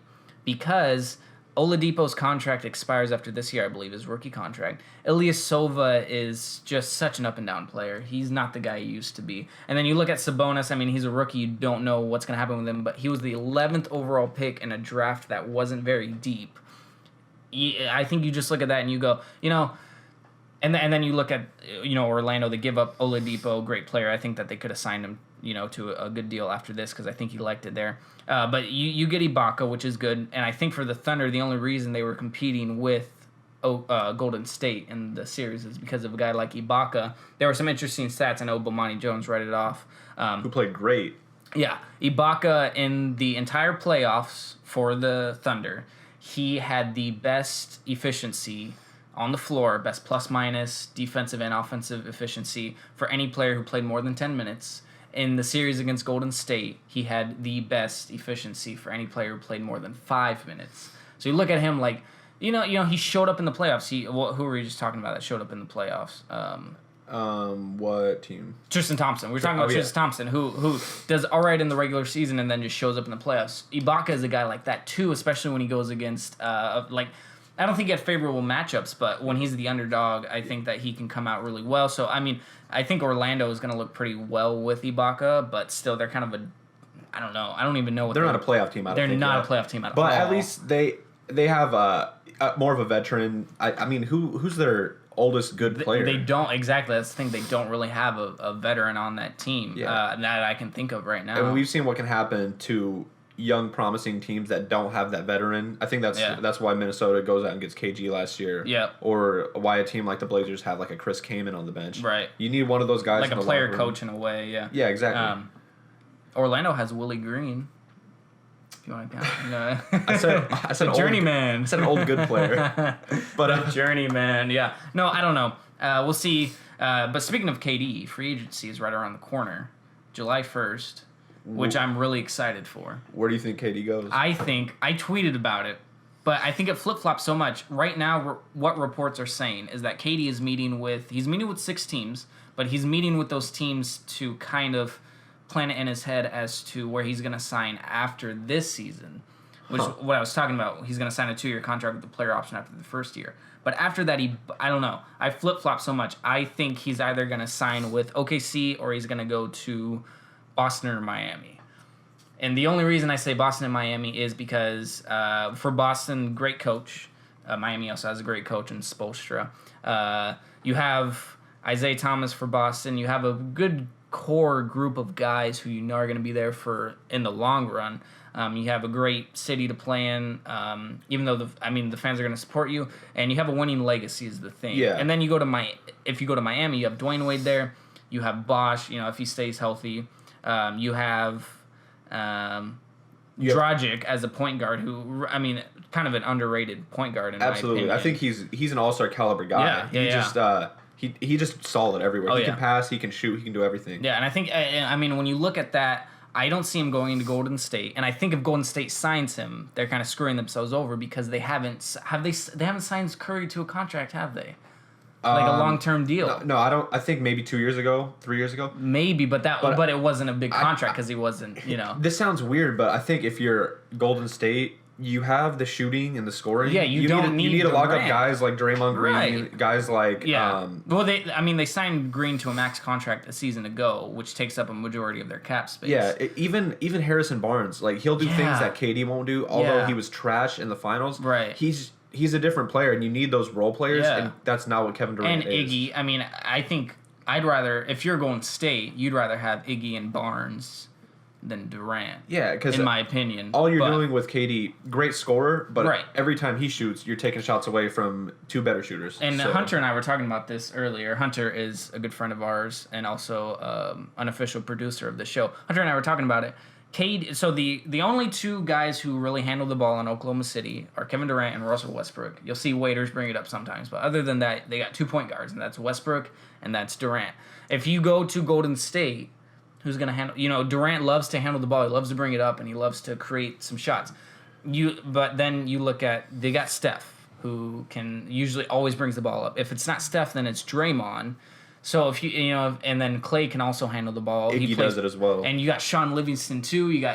Speaker 1: because Oladipo's contract expires after this year, I believe, his rookie contract. Ilyasova is just such an up-and-down player. He's not the guy he used to be. And then you look at Sabonis. I mean, he's a rookie. You don't know what's going to happen with him, but he was the 11th overall pick in a draft that wasn't very deep. I think you just look at that and you go, and then you look at, Orlando. They give up Oladipo, great player. I think that they could have signed him, to a good deal after this because I think he liked it there. But you get Ibaka, which is good. And I think for the Thunder, the only reason they were competing with Golden State in the series is because of a guy like Ibaka. There were some interesting stats. I know Bomani Jones read it off.
Speaker 2: Who played great.
Speaker 1: Yeah. Ibaka in the entire playoffs for the Thunder, he had the best efficiency on the floor, best plus-minus defensive and offensive efficiency for any player who played more than 10 minutes. In the series against Golden State, he had the best efficiency for any player who played more than 5 minutes. So you look at him like, he showed up in the playoffs. Who were we just talking about that showed up in the playoffs?
Speaker 2: What team?
Speaker 1: Tristan Thompson. We were talking about Tristan Thompson, who does all right in the regular season and then just shows up in the playoffs. Ibaka is a guy like that too, especially when he goes against I don't think he had favorable matchups, but when he's the underdog, I think that he can come out really well. So, I mean, I think Orlando is going to look pretty well with Ibaka, but still, they're kind of a... I don't know. I don't even know what
Speaker 2: they're not a playoff team.
Speaker 1: They're not a playoff team at all.
Speaker 2: But at least they have more of a veteran. I mean, who's their oldest good player?
Speaker 1: They don't, exactly. That's the thing. They don't really have a veteran on that team that I can think of right now.
Speaker 2: And we've seen what can happen to young, promising teams that don't have that veteran. I think that's why Minnesota goes out and gets KG last year.
Speaker 1: Yeah.
Speaker 2: Or why a team like the Blazers have like a Chris Kaman on the bench.
Speaker 1: Right.
Speaker 2: You need one of those guys.
Speaker 1: Like a player coach in a way, yeah.
Speaker 2: Yeah, exactly.
Speaker 1: Orlando has Willie Green. If you want to count.
Speaker 2: I said
Speaker 1: a journeyman.
Speaker 2: I said an old good player. But
Speaker 1: a journeyman, yeah. No, I don't know. We'll see. But speaking of KD, free agency is right around the corner. July 1st. Which I'm really excited for.
Speaker 2: Where do you think KD goes?
Speaker 1: I tweeted about it, but I think it flip-flops so much. Right now, what reports are saying is that KD is meeting with 6 teams, but he's meeting with those teams to kind of plan it in his head as to where he's going to sign after this season, which is what I was talking about. He's going to sign a 2-year contract with the player option after the first year. But after that, I don't know. I flip-flop so much. I think he's either going to sign with OKC or he's going to go to Boston or Miami. And the only reason I say Boston and Miami is because for Boston, great coach. Miami also has a great coach in Spoelstra. You have Isaiah Thomas for Boston. You have a good core group of guys who you know are going to be there for in the long run. You have a great city to play in, even though the fans are going to support you, and you have a winning legacy is the thing.
Speaker 2: Yeah.
Speaker 1: And then if you go to Miami, you have Dwayne Wade there. You have Bosch, if he stays healthy. You have Dragic as a point guard who, kind of an underrated point guard in
Speaker 2: absolutely.
Speaker 1: my opinion.
Speaker 2: I think he's an all-star caliber guy. He just solid everywhere. He can pass, he can shoot, he can do everything.
Speaker 1: Yeah, and I think when you look at that, I don't see him going to Golden State, and I think if Golden State signs him, they're kind of screwing themselves over because they haven't signed Curry to a contract, have they? Like a long-term deal.
Speaker 2: No, I don't. I think maybe 2 years ago, 3 years ago.
Speaker 1: Maybe, but it wasn't a big contract because he wasn't,
Speaker 2: This sounds weird, but I think if you're Golden State, you have the shooting and the scoring.
Speaker 1: Yeah, you need to
Speaker 2: lock up guys like Draymond Green, guys like
Speaker 1: well, they signed Green to a max contract a season ago, which takes up a majority of their cap space.
Speaker 2: Yeah, even Harrison Barnes, like he'll do things that KD won't do. Although he was trash in the finals,
Speaker 1: right?
Speaker 2: He's a different player, and you need those role players, and that's not what Kevin Durant
Speaker 1: is. And Iggy, I think I'd rather, if you're Golden State, you'd rather have Iggy and Barnes than Durant.
Speaker 2: Yeah, because
Speaker 1: in my opinion,
Speaker 2: all you're doing with KD, great scorer, but every time he shoots, you're taking shots away from 2 better shooters.
Speaker 1: And Hunter and I were talking about this earlier. Hunter is a good friend of ours and also unofficial producer of the show. Hunter and I were talking about it. So the only 2 guys who really handle the ball in Oklahoma City are Kevin Durant and Russell Westbrook. You'll see waiters bring it up sometimes, but other than that, they got 2 point guards, and that's Westbrook and that's Durant. If you go to Golden State, who's going to handle... Durant loves to handle the ball. He loves to bring it up, and he loves to create some shots. But then you look at... They got Steph, who can usually always brings the ball up. If it's not Steph, then it's Draymond. So if and then Clay can also handle the ball.
Speaker 2: He does it as well.
Speaker 1: And you got Sean Livingston too. You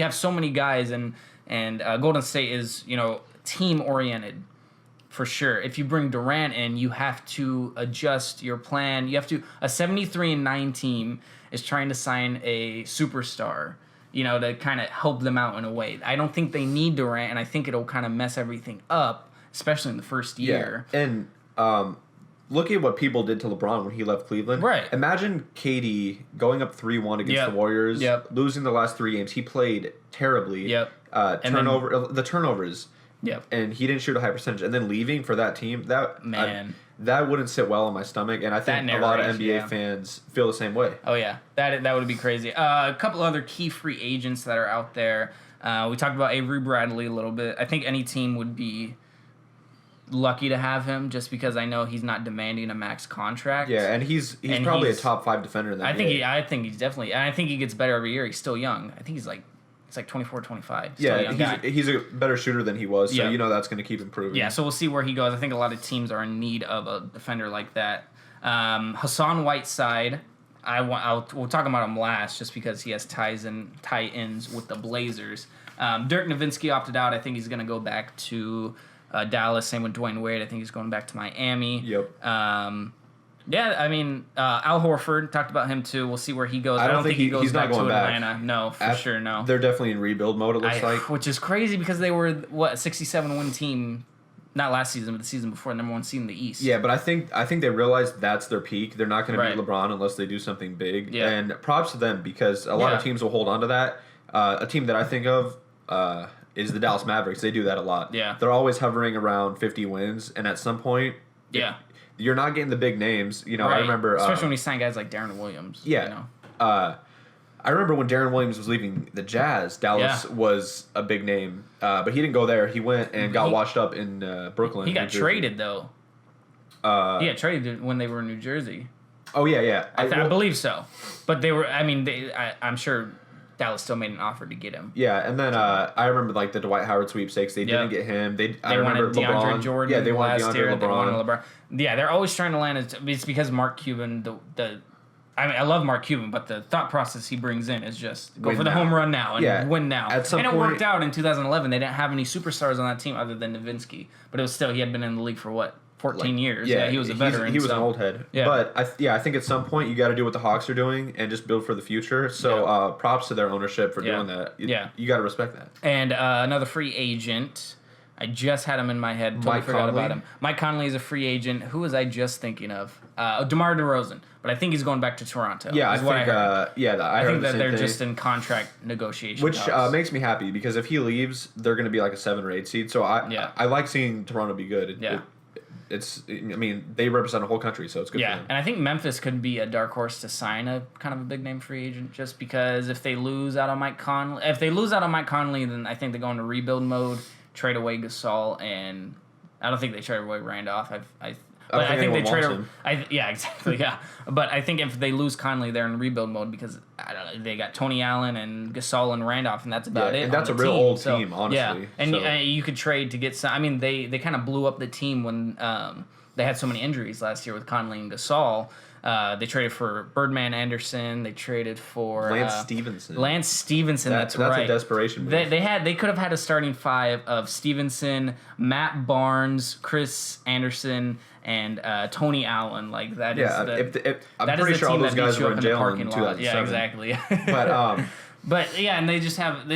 Speaker 1: have so many guys, and Golden State is team oriented for sure. If you bring Durant in, you have to adjust your plan. You have to a 73-9 team is trying to sign a superstar, to kind of help them out in a way. I don't think they need Durant, and I think it'll kind of mess everything up, especially in the first year.
Speaker 2: Yeah. And look at what people did to LeBron when he left Cleveland.
Speaker 1: Right.
Speaker 2: Imagine KD going up 3-1 against the Warriors, losing the last 3 games. He played terribly.
Speaker 1: Yep.
Speaker 2: The turnovers.
Speaker 1: Yep.
Speaker 2: And he didn't shoot a high percentage. And then leaving for that team, that wouldn't sit well on my stomach. And I think a lot of NBA fans feel the same way.
Speaker 1: Oh, yeah. That would be crazy. A couple other key free agents that are out there. We talked about Avery Bradley a little bit. I think any team would be lucky to have him just because I know he's not demanding a max contract.
Speaker 2: Yeah, and he's probably a top 5 defender in that game.
Speaker 1: I think he's definitely, and I think he gets better every year. He's still young. I think he's like 24, 25.
Speaker 2: Yeah, he's a better shooter than he was, so that's going to keep improving.
Speaker 1: Yeah, so we'll see where he goes. I think a lot of teams are in need of a defender like that. Hassan Whiteside, we'll talk about him last just because he has tie-ins with the Blazers. Dirk Nowitzki opted out. I think he's going to go back to Dallas. Same with Dwayne Wade. I think he's going back to Miami.
Speaker 2: Yep.
Speaker 1: Yeah, I mean, Al Horford, talked about him too. We'll see where he goes.
Speaker 2: I don't think
Speaker 1: he goes
Speaker 2: he's
Speaker 1: back
Speaker 2: not going
Speaker 1: to
Speaker 2: back.
Speaker 1: Atlanta. No, for sure, no.
Speaker 2: They're definitely in rebuild mode, it looks like.
Speaker 1: Which is crazy because they were, a 67-win team, not last season, but the season before, number one seed in the East.
Speaker 2: Yeah, but I think they realize that's their peak. They're not going to beat LeBron unless they do something big.
Speaker 1: Yeah.
Speaker 2: And props to them because a lot of teams will hold on to that. A team that I think of is the Dallas Mavericks. They do that a lot.
Speaker 1: Yeah.
Speaker 2: They're always hovering around 50 wins, and at some point, you're not getting the big names. You know, I remember...
Speaker 1: especially when you sign guys like Darren Williams.
Speaker 2: Yeah.
Speaker 1: You know?
Speaker 2: I remember when Darren Williams was leaving the Jazz, Dallas was a big name. But he didn't go there. He went and got washed up in Brooklyn.
Speaker 1: He got traded, though. He got traded when they were in New Jersey.
Speaker 2: Oh, yeah.
Speaker 1: I believe so. But they were... I mean, I'm sure... Dallas still made an offer to get him.
Speaker 2: Yeah, and then I remember like the Dwight Howard sweepstakes. They didn't get him. They
Speaker 1: wanted DeAndre
Speaker 2: LeBron.
Speaker 1: Jordan.
Speaker 2: Yeah, they wanted
Speaker 1: last
Speaker 2: DeAndre
Speaker 1: year.
Speaker 2: LeBron.
Speaker 1: They wanted LeBron. Yeah, they're always trying to land. It's because Mark Cuban. I mean, I love Mark Cuban, but the thought process he brings in is just go for the home run now and win now.
Speaker 2: At some
Speaker 1: and it
Speaker 2: point,
Speaker 1: worked out in 2011. They didn't have any superstars on that team other than Nowitzki, but it was still he had been in the league for what 14 years. Yeah, he was a veteran.
Speaker 2: He was an old head.
Speaker 1: Yeah.
Speaker 2: But I think at some point you got to do what the Hawks are doing and just build for the future. So props to their ownership for doing that. You got to respect that.
Speaker 1: And another free agent. I just had him in my head. Totally forgot about him. Mike Conley is a free agent. Who was I just thinking of? DeMar DeRozan. But I think he's going back to Toronto.
Speaker 2: Yeah, I think. I
Speaker 1: think that they're just in contract negotiations.
Speaker 2: Which makes me happy because if he leaves, they're going to be like a 7 or 8 seed. So I like seeing Toronto be good. They represent a whole country, so it's good for them.
Speaker 1: And I think Memphis could be a dark horse to sign a kind of a big name free agent, just because if they lose out on Mike Conley, then I think they go into rebuild mode, trade away Gasol, and I don't think they trade away Randolph. I think they trade him. Exactly. Yeah, but I think if they lose Conley, they're in rebuild mode because they got Tony Allen and Gasol and Randolph, and that's about it.
Speaker 2: And that's a real old team, honestly.
Speaker 1: Yeah, and you could trade to get some. I mean, they kind of blew up the team when they had so many injuries last year with Conley and Gasol. They traded for Birdman Anderson. They traded for
Speaker 2: Lance Stevenson.
Speaker 1: That's right.
Speaker 2: That's a desperation move.
Speaker 1: They could have had a starting 5 of Stevenson, Matt Barnes, Chris Anderson, and Tony Allen. Like that is.
Speaker 2: I'm pretty sure all those guys were in jail in 2007.
Speaker 1: Yeah, exactly. But and they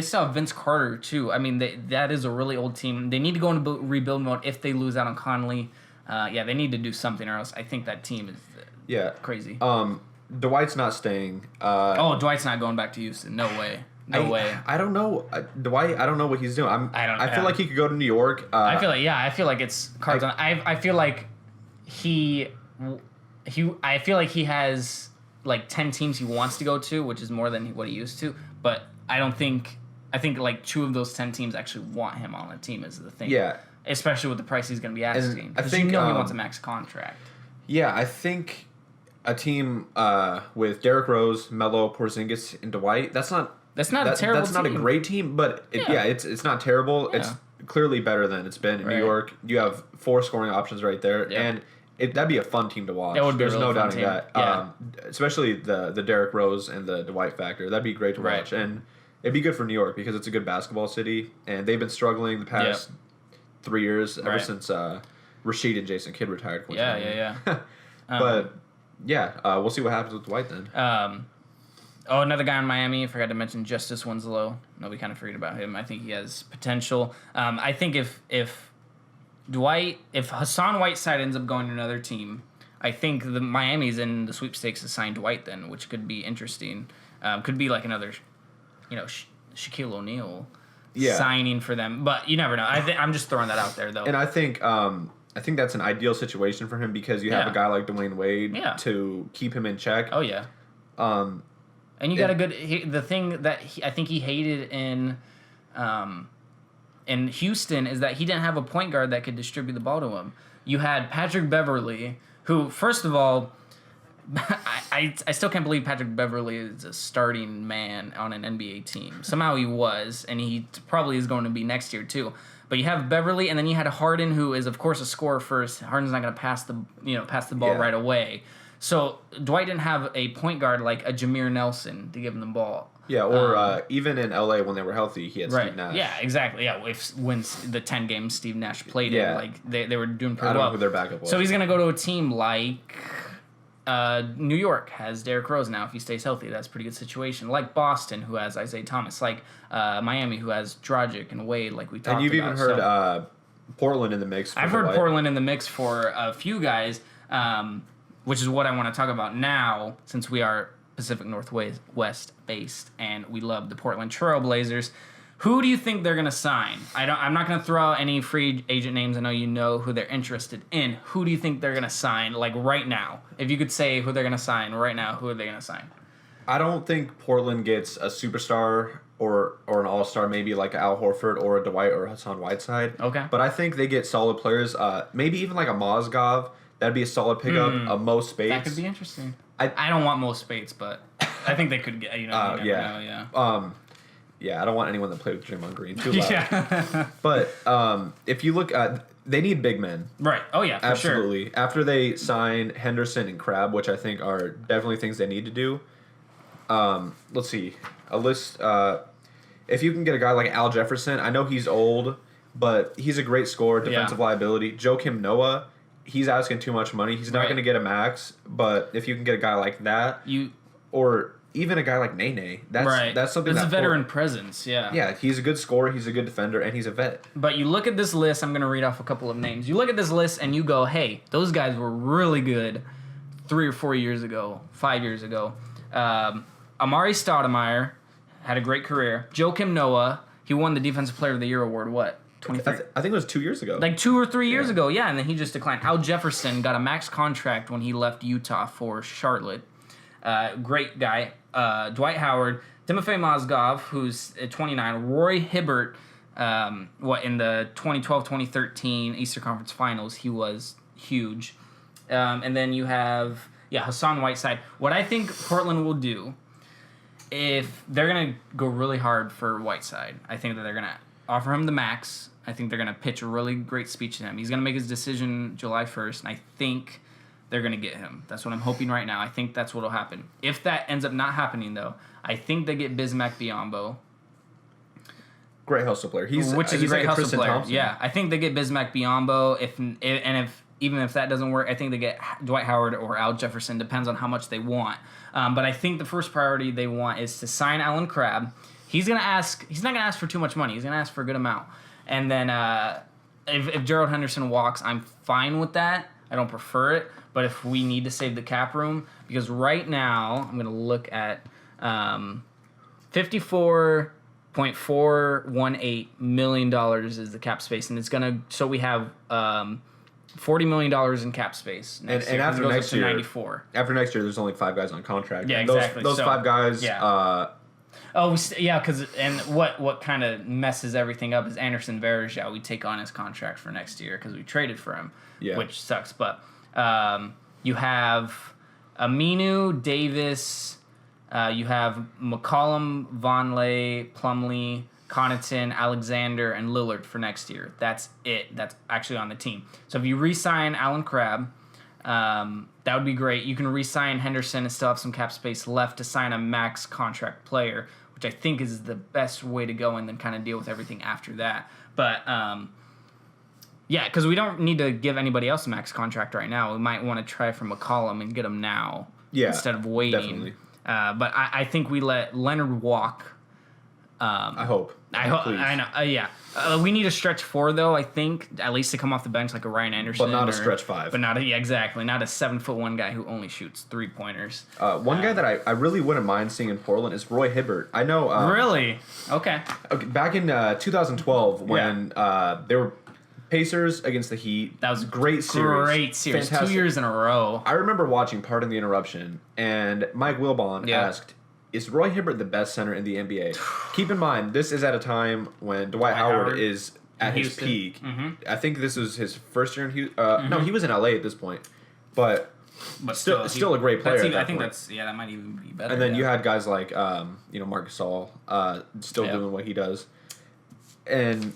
Speaker 1: still have Vince Carter too. I mean, that is a really old team. They need to go into rebuild mode if they lose out on Conley. They need to do something, or else I think that team is. Crazy.
Speaker 2: Dwight's not staying.
Speaker 1: Dwight's not going back to Houston. No way. No way.
Speaker 2: I don't know. Dwight, I don't know what he's doing. I feel like he could go to New York.
Speaker 1: I feel like it's cards on. I feel like I feel like he has like 10 teams he wants to go to, which is more than what he used to. But I think like 2 of those 10 teams actually want him on the team is the thing.
Speaker 2: Yeah.
Speaker 1: Especially with the price he's going to be asking.
Speaker 2: I think
Speaker 1: he wants a max contract.
Speaker 2: Yeah, I think a team with Derrick Rose, Melo, Porzingis, and Dwight. That's not a terrible team. That's not a great team, but it's not terrible. Yeah. It's clearly better than it's been in New York. You have 4 scoring options right there, and that'd be a fun team to watch.
Speaker 1: That would be
Speaker 2: There's no doubting that.
Speaker 1: Yeah.
Speaker 2: Especially the Derrick Rose and the Dwight factor. That'd be great to watch, and it'd be good for New York because it's a good basketball city, and they've been struggling the past 3 years ever since Rasheed and Jason Kidd retired.
Speaker 1: Yeah.
Speaker 2: But we'll see what happens with Dwight then.
Speaker 1: Another guy in Miami. I forgot to mention Justice Winslow. No, we kind of forget about him. I think he has potential. I think if Hassan Whiteside ends up going to another team, I think the Miami's in the sweepstakes to sign Dwight then, which could be interesting. Could be like another, Shaquille O'Neal signing for them, but you never know. I'm just throwing that out there though.
Speaker 2: And I think that's an ideal situation for him because you have a guy like Dwayne Wade to keep him in check.
Speaker 1: Oh yeah. And you got the thing that I think he hated in Houston is that he didn't have a point guard that could distribute the ball to him. You had Patrick Beverley, who, first of all, I still can't believe Patrick Beverley is a starting man on an NBA team. Somehow he was, and he probably is going to be next year too. But you have Beverley, and then you had Harden, who is of course a scorer first. Harden's not going to pass the ball right away. So Dwight didn't have a point guard like a Jameer Nelson to give him the ball.
Speaker 2: Yeah, or even in LA when they were healthy, he had
Speaker 1: Right.
Speaker 2: Steve Nash.
Speaker 1: Yeah, exactly. Yeah, when the 10 games Steve Nash played in, like they were doing pretty
Speaker 2: I don't
Speaker 1: well.
Speaker 2: know who their backup was.
Speaker 1: So he's gonna go to a team like New York has Derrick Rose now if he stays healthy. That's a pretty good situation. Like Boston, who has Isaiah Thomas. Like Miami, who has Dragic and Wade, like we talked about.
Speaker 2: And you've even heard Portland in the mix.
Speaker 1: I've heard Portland in the mix for a few guys, which is what I want to talk about now, since we are Pacific Northwest based, and we love the Portland Trail Blazers. Who do you think they're gonna sign? I'm not gonna throw out any free agent names. I know you know who they're interested in. Who do you think they're gonna sign? Like right now, if you could say who they're gonna sign right now, who are they gonna sign?
Speaker 2: I don't think Portland gets a superstar or an all-star, maybe like Al Horford or a Dwight or Hassan Whiteside.
Speaker 1: Okay.
Speaker 2: But I think they get solid players. Maybe even like a Mozgov. That'd be a solid pickup. A Mo Spates.
Speaker 1: That could be interesting. I don't want Mo Spates, but I think they could get. You never know, yeah.
Speaker 2: Yeah, I don't want anyone that played with Draymond Green too loud.
Speaker 1: Yeah.
Speaker 2: But if you look at, they need big men.
Speaker 1: Right. Oh yeah, for
Speaker 2: Absolutely.
Speaker 1: sure.
Speaker 2: After they sign Henderson and Crabbe, which I think are definitely things they need to do. Let's see, a list. If you can get a guy like Al Jefferson, I know he's old, but he's a great scorer, defensive liability. Joakim Noah, he's asking too much money. He's not going to get a max, but if you can get a guy like that, or even a guy like Nene, that's something
Speaker 1: that's a veteran presence. Yeah.
Speaker 2: Yeah, he's a good scorer, he's a good defender, and he's a vet.
Speaker 1: But you look at this list. I'm going to read off a couple of names. You look at this list and you go, "Hey, those guys were really good 3 or 4 years ago, 5 years ago." Amari Stoudemire had a great career. Joakim Noah, he won the Defensive Player of the Year award. What?
Speaker 2: I think it was 2 years ago.
Speaker 1: Like 2 or 3 years ago, yeah, and then he just declined. Al Jefferson got a max contract when he left Utah for Charlotte. Great guy. Dwight Howard, Timofey Mozgov, who's 29, Roy Hibbert, in the 2012-2013 Eastern Conference Finals, he was huge. And then you have, Hassan Whiteside. What I think Portland will do, if they're going to go really hard for Whiteside, I think that they're going to offer him the max. I think they're going to pitch a really great speech to him. He's going to make his decision July 1st, and I think they're going to get him. That's what I'm hoping right now. I think that's what will happen. If that ends up not happening, though, I think they get Bismack Biyombo.
Speaker 2: Great hustle player.
Speaker 1: He's a great like hustle player. Thompson. Yeah, I think they get Bismack Biyombo. Even if that doesn't work, I think they get Dwight Howard or Al Jefferson. Depends on how much they want. But I think the first priority they want is to sign Alan Crabbe. He's not gonna ask for too much money. He's gonna ask for a good amount. And then if Gerald Henderson walks, I'm fine with that. I don't prefer it. But if we need to save the cap room, because right now I'm gonna look at $54.418 million is the cap space, and it's gonna. So we have $40 million in cap space.
Speaker 2: And after next year, 94. After next year, there's only 5 guys on contract.
Speaker 1: Yeah, exactly.
Speaker 2: Those 5 guys.
Speaker 1: Yeah. Because what kind of messes everything up is Anderson Varejao. We take on his contract for next year because we traded for him, which sucks. But you have Aminu, Davis, you have McCollum, Vonleh, Plumlee, Connaughton, Alexander, and Lillard for next year. That's it. That's actually on the team. So if you re-sign Alan Crabbe, that would be great. You can re-sign Henderson and still have some cap space left to sign a max contract player, which I think is the best way to go, and then kind of deal with everything after that. But because we don't need to give anybody else a max contract right now. We might want to try for McCollum and get him now instead of waiting.
Speaker 2: Definitely.
Speaker 1: But I think we let Leonard walk.
Speaker 2: I hope.
Speaker 1: I know. We need a stretch 4 though. I think at least to come off the bench like a Ryan Anderson,
Speaker 2: but not a stretch 5.
Speaker 1: But not exactly not a 7'1" guy who only shoots 3-pointers.
Speaker 2: One guy that I really wouldn't mind seeing in Portland is Roy Hibbert. I know.
Speaker 1: Really? Okay.
Speaker 2: Back in 2012 when they were Pacers against the Heat.
Speaker 1: That was a
Speaker 2: great series.
Speaker 1: Great series.
Speaker 2: Fantastic.
Speaker 1: 2 years in a row.
Speaker 2: I remember watching Pardon the Interruption, and Mike Wilbon asked, is Roy Hibbert the best center in the NBA? Keep in mind, this is at a time when Dwight Howard is at his peak. Mm-hmm. I think this was his first year in Houston. No, he was in LA at this point. But still a great player.
Speaker 1: I think that might even be better.
Speaker 2: And then you had guys like Marc Gasol still doing what he does. And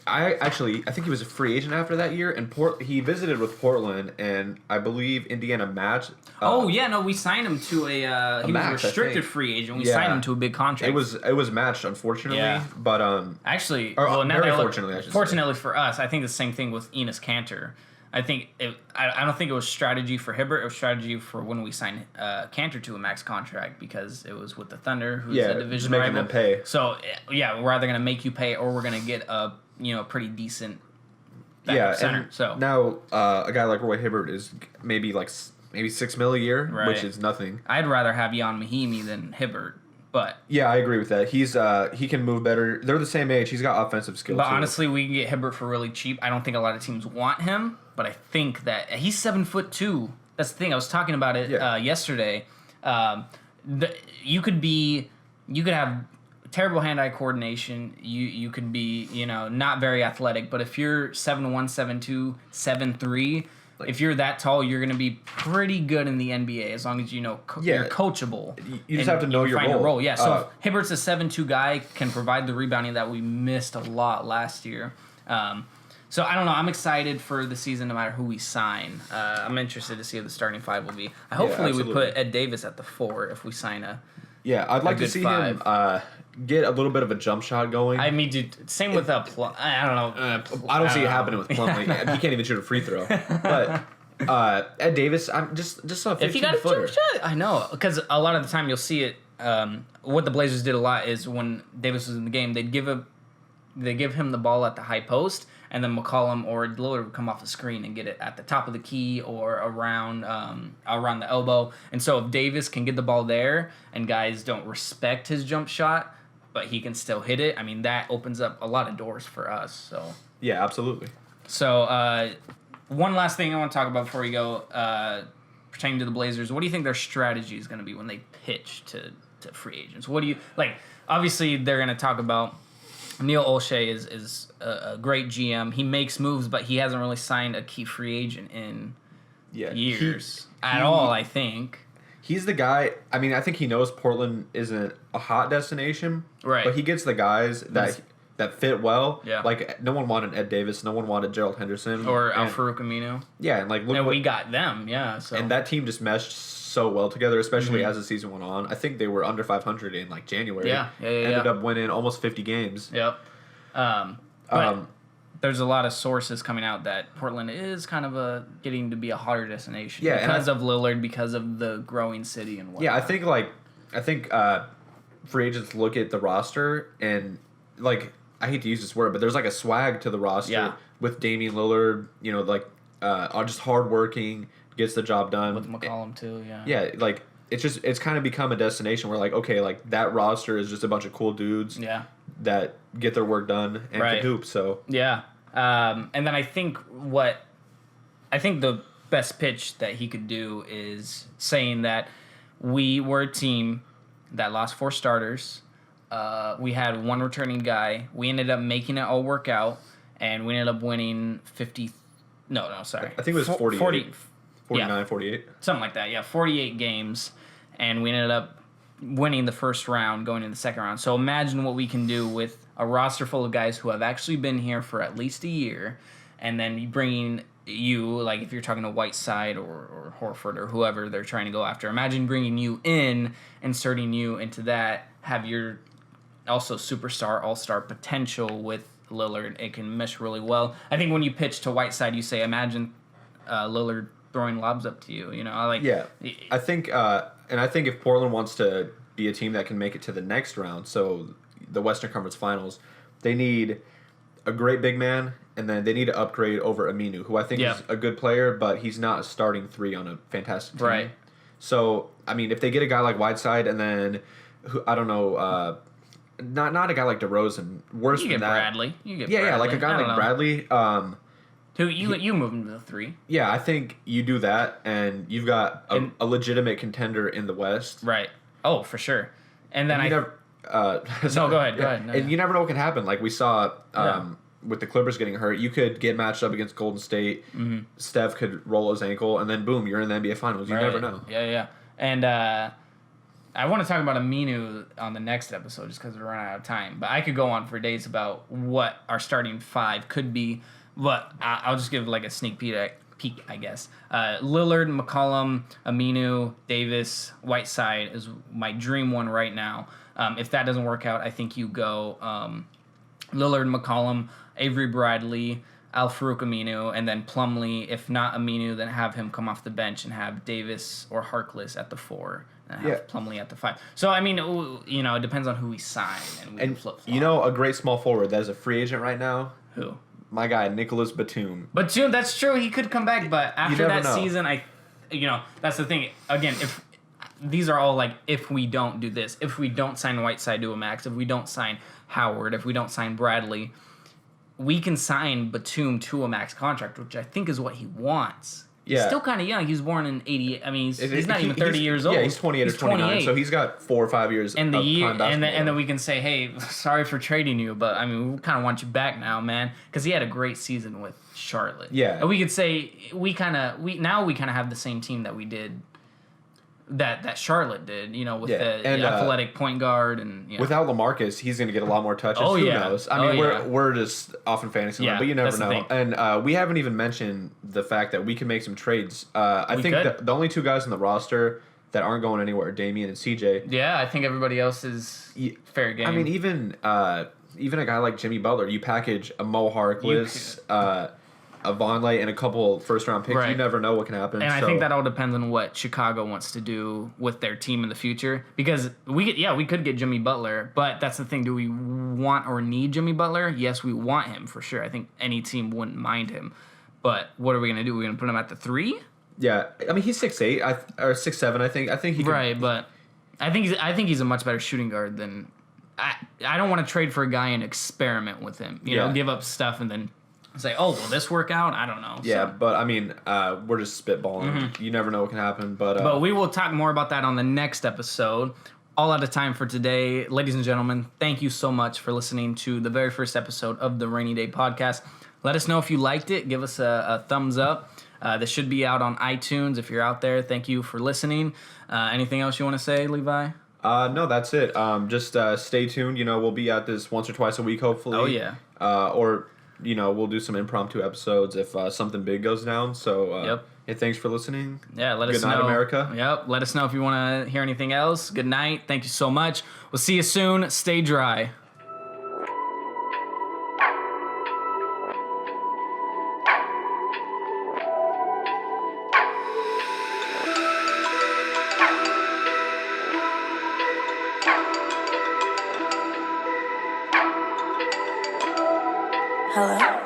Speaker 2: I think he was a free agent after that year, and he visited with Portland, and I believe Indiana matched.
Speaker 1: We signed him to he was a restricted free agent. We signed him to a big contract.
Speaker 2: It was matched, unfortunately, but
Speaker 1: actually,
Speaker 2: fortunately,
Speaker 1: fortunately for us, I think the same thing with Enes Kanter. I think I don't think it was strategy for Hibbert. It was strategy for when we signed Kanter to a max contract because it was with the Thunder, who's a division rival.
Speaker 2: Them pay.
Speaker 1: So we're either gonna make you pay or we're gonna get a pretty decent backup center.
Speaker 2: And
Speaker 1: so
Speaker 2: now a guy like Roy Hibbert is maybe $6 million a year,
Speaker 1: right.
Speaker 2: which is nothing.
Speaker 1: I'd rather have Jan Mahimi than Hibbert. But
Speaker 2: yeah, I agree with that. he can move better. They're the same age. He's got offensive skills.
Speaker 1: But honestly, we can get Hibbert for really cheap. I don't think a lot of teams want him, but I think that he's 7'2". That's the thing. I was talking about it yesterday. You could have terrible hand-eye coordination. You could be not very athletic. But if you're 7'1", 7'2", 7'3", if you're that tall, you're going to be pretty good in the NBA as long as you're coachable.
Speaker 2: You just have to know your role.
Speaker 1: Yeah, so Hibbert's a 7'2" guy, can provide the rebounding that we missed a lot last year. So I don't know. I'm excited for the season no matter who we sign. I'm interested to see who the starting five will be. Hopefully we put Ed Davis at the 4 if we sign a
Speaker 2: I'd like to see him get a little bit of a jump shot going.
Speaker 1: I mean, dude, same with I don't know.
Speaker 2: I don't see it happening with Plumlee. He can't even shoot a free throw. But Ed Davis, I'm just a 15-footer.
Speaker 1: If you got a jump shot, I know. Because a lot of the time you'll see it. What the Blazers did a lot is when Davis was in the game, they give him the ball at the high post, and then McCollum or Lillard would come off the screen and get it at the top of the key or around the elbow. And so if Davis can get the ball there and guys don't respect his jump shot, but he can still hit it, I mean, that opens up a lot of doors for us. So
Speaker 2: yeah, absolutely.
Speaker 1: So one last thing I want to talk about before we go, pertaining to the Blazers, what do you think their strategy is going to be when they pitch to free agents? What do you like? Obviously, they're going to talk about Neil Olshey is a great GM. He makes moves, but he hasn't really signed a key free agent in years at all, I think.
Speaker 2: He's the guy. I mean, I think he knows Portland isn't a hot destination,
Speaker 1: right?
Speaker 2: But he gets the guys that fit well.
Speaker 1: Yeah.
Speaker 2: Like, no one wanted Ed Davis. No one wanted Gerald Henderson.
Speaker 1: Or Al-Farouq Aminu.
Speaker 2: Yeah, and
Speaker 1: we got them, yeah. So.
Speaker 2: And that team just meshed so well together, especially as the season went on. I think they were under 500 in, January.
Speaker 1: Yeah.
Speaker 2: Ended up winning almost 50 games.
Speaker 1: Yep. But there's a lot of sources coming out that Portland is kind of getting to be a hotter destination because of Lillard, because of the growing city and whatnot.
Speaker 2: Yeah, I think free agents look at the roster and I hate to use this word, but there's a swag to the roster with Damian Lillard. Just hardworking, gets the job done
Speaker 1: with McCollum too. Yeah.
Speaker 2: Yeah, it's kind of become a destination where that roster is just a bunch of cool dudes.
Speaker 1: Yeah.
Speaker 2: That get their work done and can hoop. So
Speaker 1: yeah, and then I think the best pitch that he could do is saying that we were a team that lost 4 starters. We had 1 returning guy. We ended up making it all work out, and we ended up winning 50. No, sorry.
Speaker 2: I think it was 48. 49, 48.
Speaker 1: Something like that, yeah. 48 games, and we ended up winning the first round, going into the second round. So imagine what we can do with a roster full of guys who have actually been here for at least a year, and then bringing you, if you're talking to Whiteside or Horford or whoever they're trying to go after, imagine bringing you in, inserting you into that, have your also superstar, all-star potential with Lillard. It can mesh really well. I think when you pitch to Whiteside, you say, imagine Lillard throwing lobs up to you.
Speaker 2: I think if Portland wants to be a team that can make it to the next round, so the Western Conference Finals, they need a great big man, and then they need to upgrade over Aminu, who I think is a good player, but he's not a starting 3 on a fantastic team.
Speaker 1: Right.
Speaker 2: So, I mean, if they get a guy like Whiteside, and then, I don't know, not a guy like DeRozan, worse than that.
Speaker 1: Bradley. You get Bradley.
Speaker 2: Yeah, like a guy like Bradley.
Speaker 1: Who you move him to the 3?
Speaker 2: Yeah, I think you do that, and you've got a legitimate contender in the West.
Speaker 1: Right. Oh, for sure. And then
Speaker 2: go ahead.
Speaker 1: No,
Speaker 2: and you never know what can happen. Like we saw with the Clippers getting hurt, you could get matched up against Golden State. Mm-hmm. Steph could roll his ankle, and then boom, you're in the NBA Finals. You never know.
Speaker 1: Yeah. And I want to talk about Aminu on the next episode just because we're running out of time. But I could go on for days about what our starting five could be. But I'll just give like a sneak peek, I guess. Lillard, McCollum, Aminu, Davis, Whiteside is my dream one right now. If that doesn't work out, I think you go Lillard, McCollum, Avery Bradley, Al-Farouq Aminu, and then Plumlee. If not Aminu, then have him come off the bench and have Davis or Harkless at the 4. And have Plumlee at the 5. So, I mean, it depends on who we sign. And flip-flop.
Speaker 2: A great small forward that is a free agent right now?
Speaker 1: Who?
Speaker 2: My guy, Nicholas Batum.
Speaker 1: Batum, that's true. He could come back, but after that season, that's the thing. Again, if these are all like, if we don't do this, if we don't sign Whiteside to a max, if we don't sign Howard, if we don't sign Bradley, we can sign Batum to a max contract, which I think is what he wants. He's still kind of young. He was born in 88. I mean, he's not even 30 years old.
Speaker 2: Yeah, he's 28 or 29, so he's got 4 or 5 years
Speaker 1: and then we can say, hey, sorry for trading you, but I mean, we kind of want you back now, man, because he had a great season with Charlotte.
Speaker 2: Yeah.
Speaker 1: And we could say we kind of have the same team that we did that Charlotte did, with the athletic point guard and
Speaker 2: without LaMarcus, he's going to get a lot more touches. Who knows? I mean, we're just off in fantasy land, but you never know. And we haven't even mentioned the fact that we can make some trades. I think the only 2 guys on the roster that aren't going anywhere are Damian and CJ.
Speaker 1: Yeah, I think everybody else is fair game.
Speaker 2: I mean, even a guy like Jimmy Butler, you package a Mo Harkless, a Vonleh, and a couple first-round picks. Right. You never know what can happen.
Speaker 1: And I think that all depends on what Chicago wants to do with their team in the future. Because we could get Jimmy Butler, but that's the thing. Do we want or need Jimmy Butler? Yes, we want him for sure. I think any team wouldn't mind him. But what are we going to do? We're going to put him at the 3?
Speaker 2: Yeah. I mean, he's 6'8", or 6'7", I think. I think he could...
Speaker 1: Right, but I think he's a much better shooting guard than... I don't want to trade for a guy and experiment with him. Give up stuff and then... say, oh, will this work out? I don't know.
Speaker 2: Yeah, but I mean, we're just spitballing. Mm-hmm. You never know what can happen.
Speaker 1: But we will talk more about that on the next episode. All out of time for today. Ladies and gentlemen, thank you so much for listening to the very first episode of the Rainy Day Podcast. Let us know if you liked it. Give us a thumbs up. This should be out on iTunes if you're out there. Thank you for listening. Anything else you want to say, Levi?
Speaker 2: No, that's it. Just stay tuned. We'll be at this once or twice a week, hopefully.
Speaker 1: Oh, yeah.
Speaker 2: Or... we'll do some impromptu episodes if something big goes down. So, hey, thanks for listening.
Speaker 1: Yeah, let us know.
Speaker 2: Good night, America.
Speaker 1: Yep, let us know if you want to hear anything else. Good night. Thank you so much. We'll see you soon. Stay dry.
Speaker 3: Hello?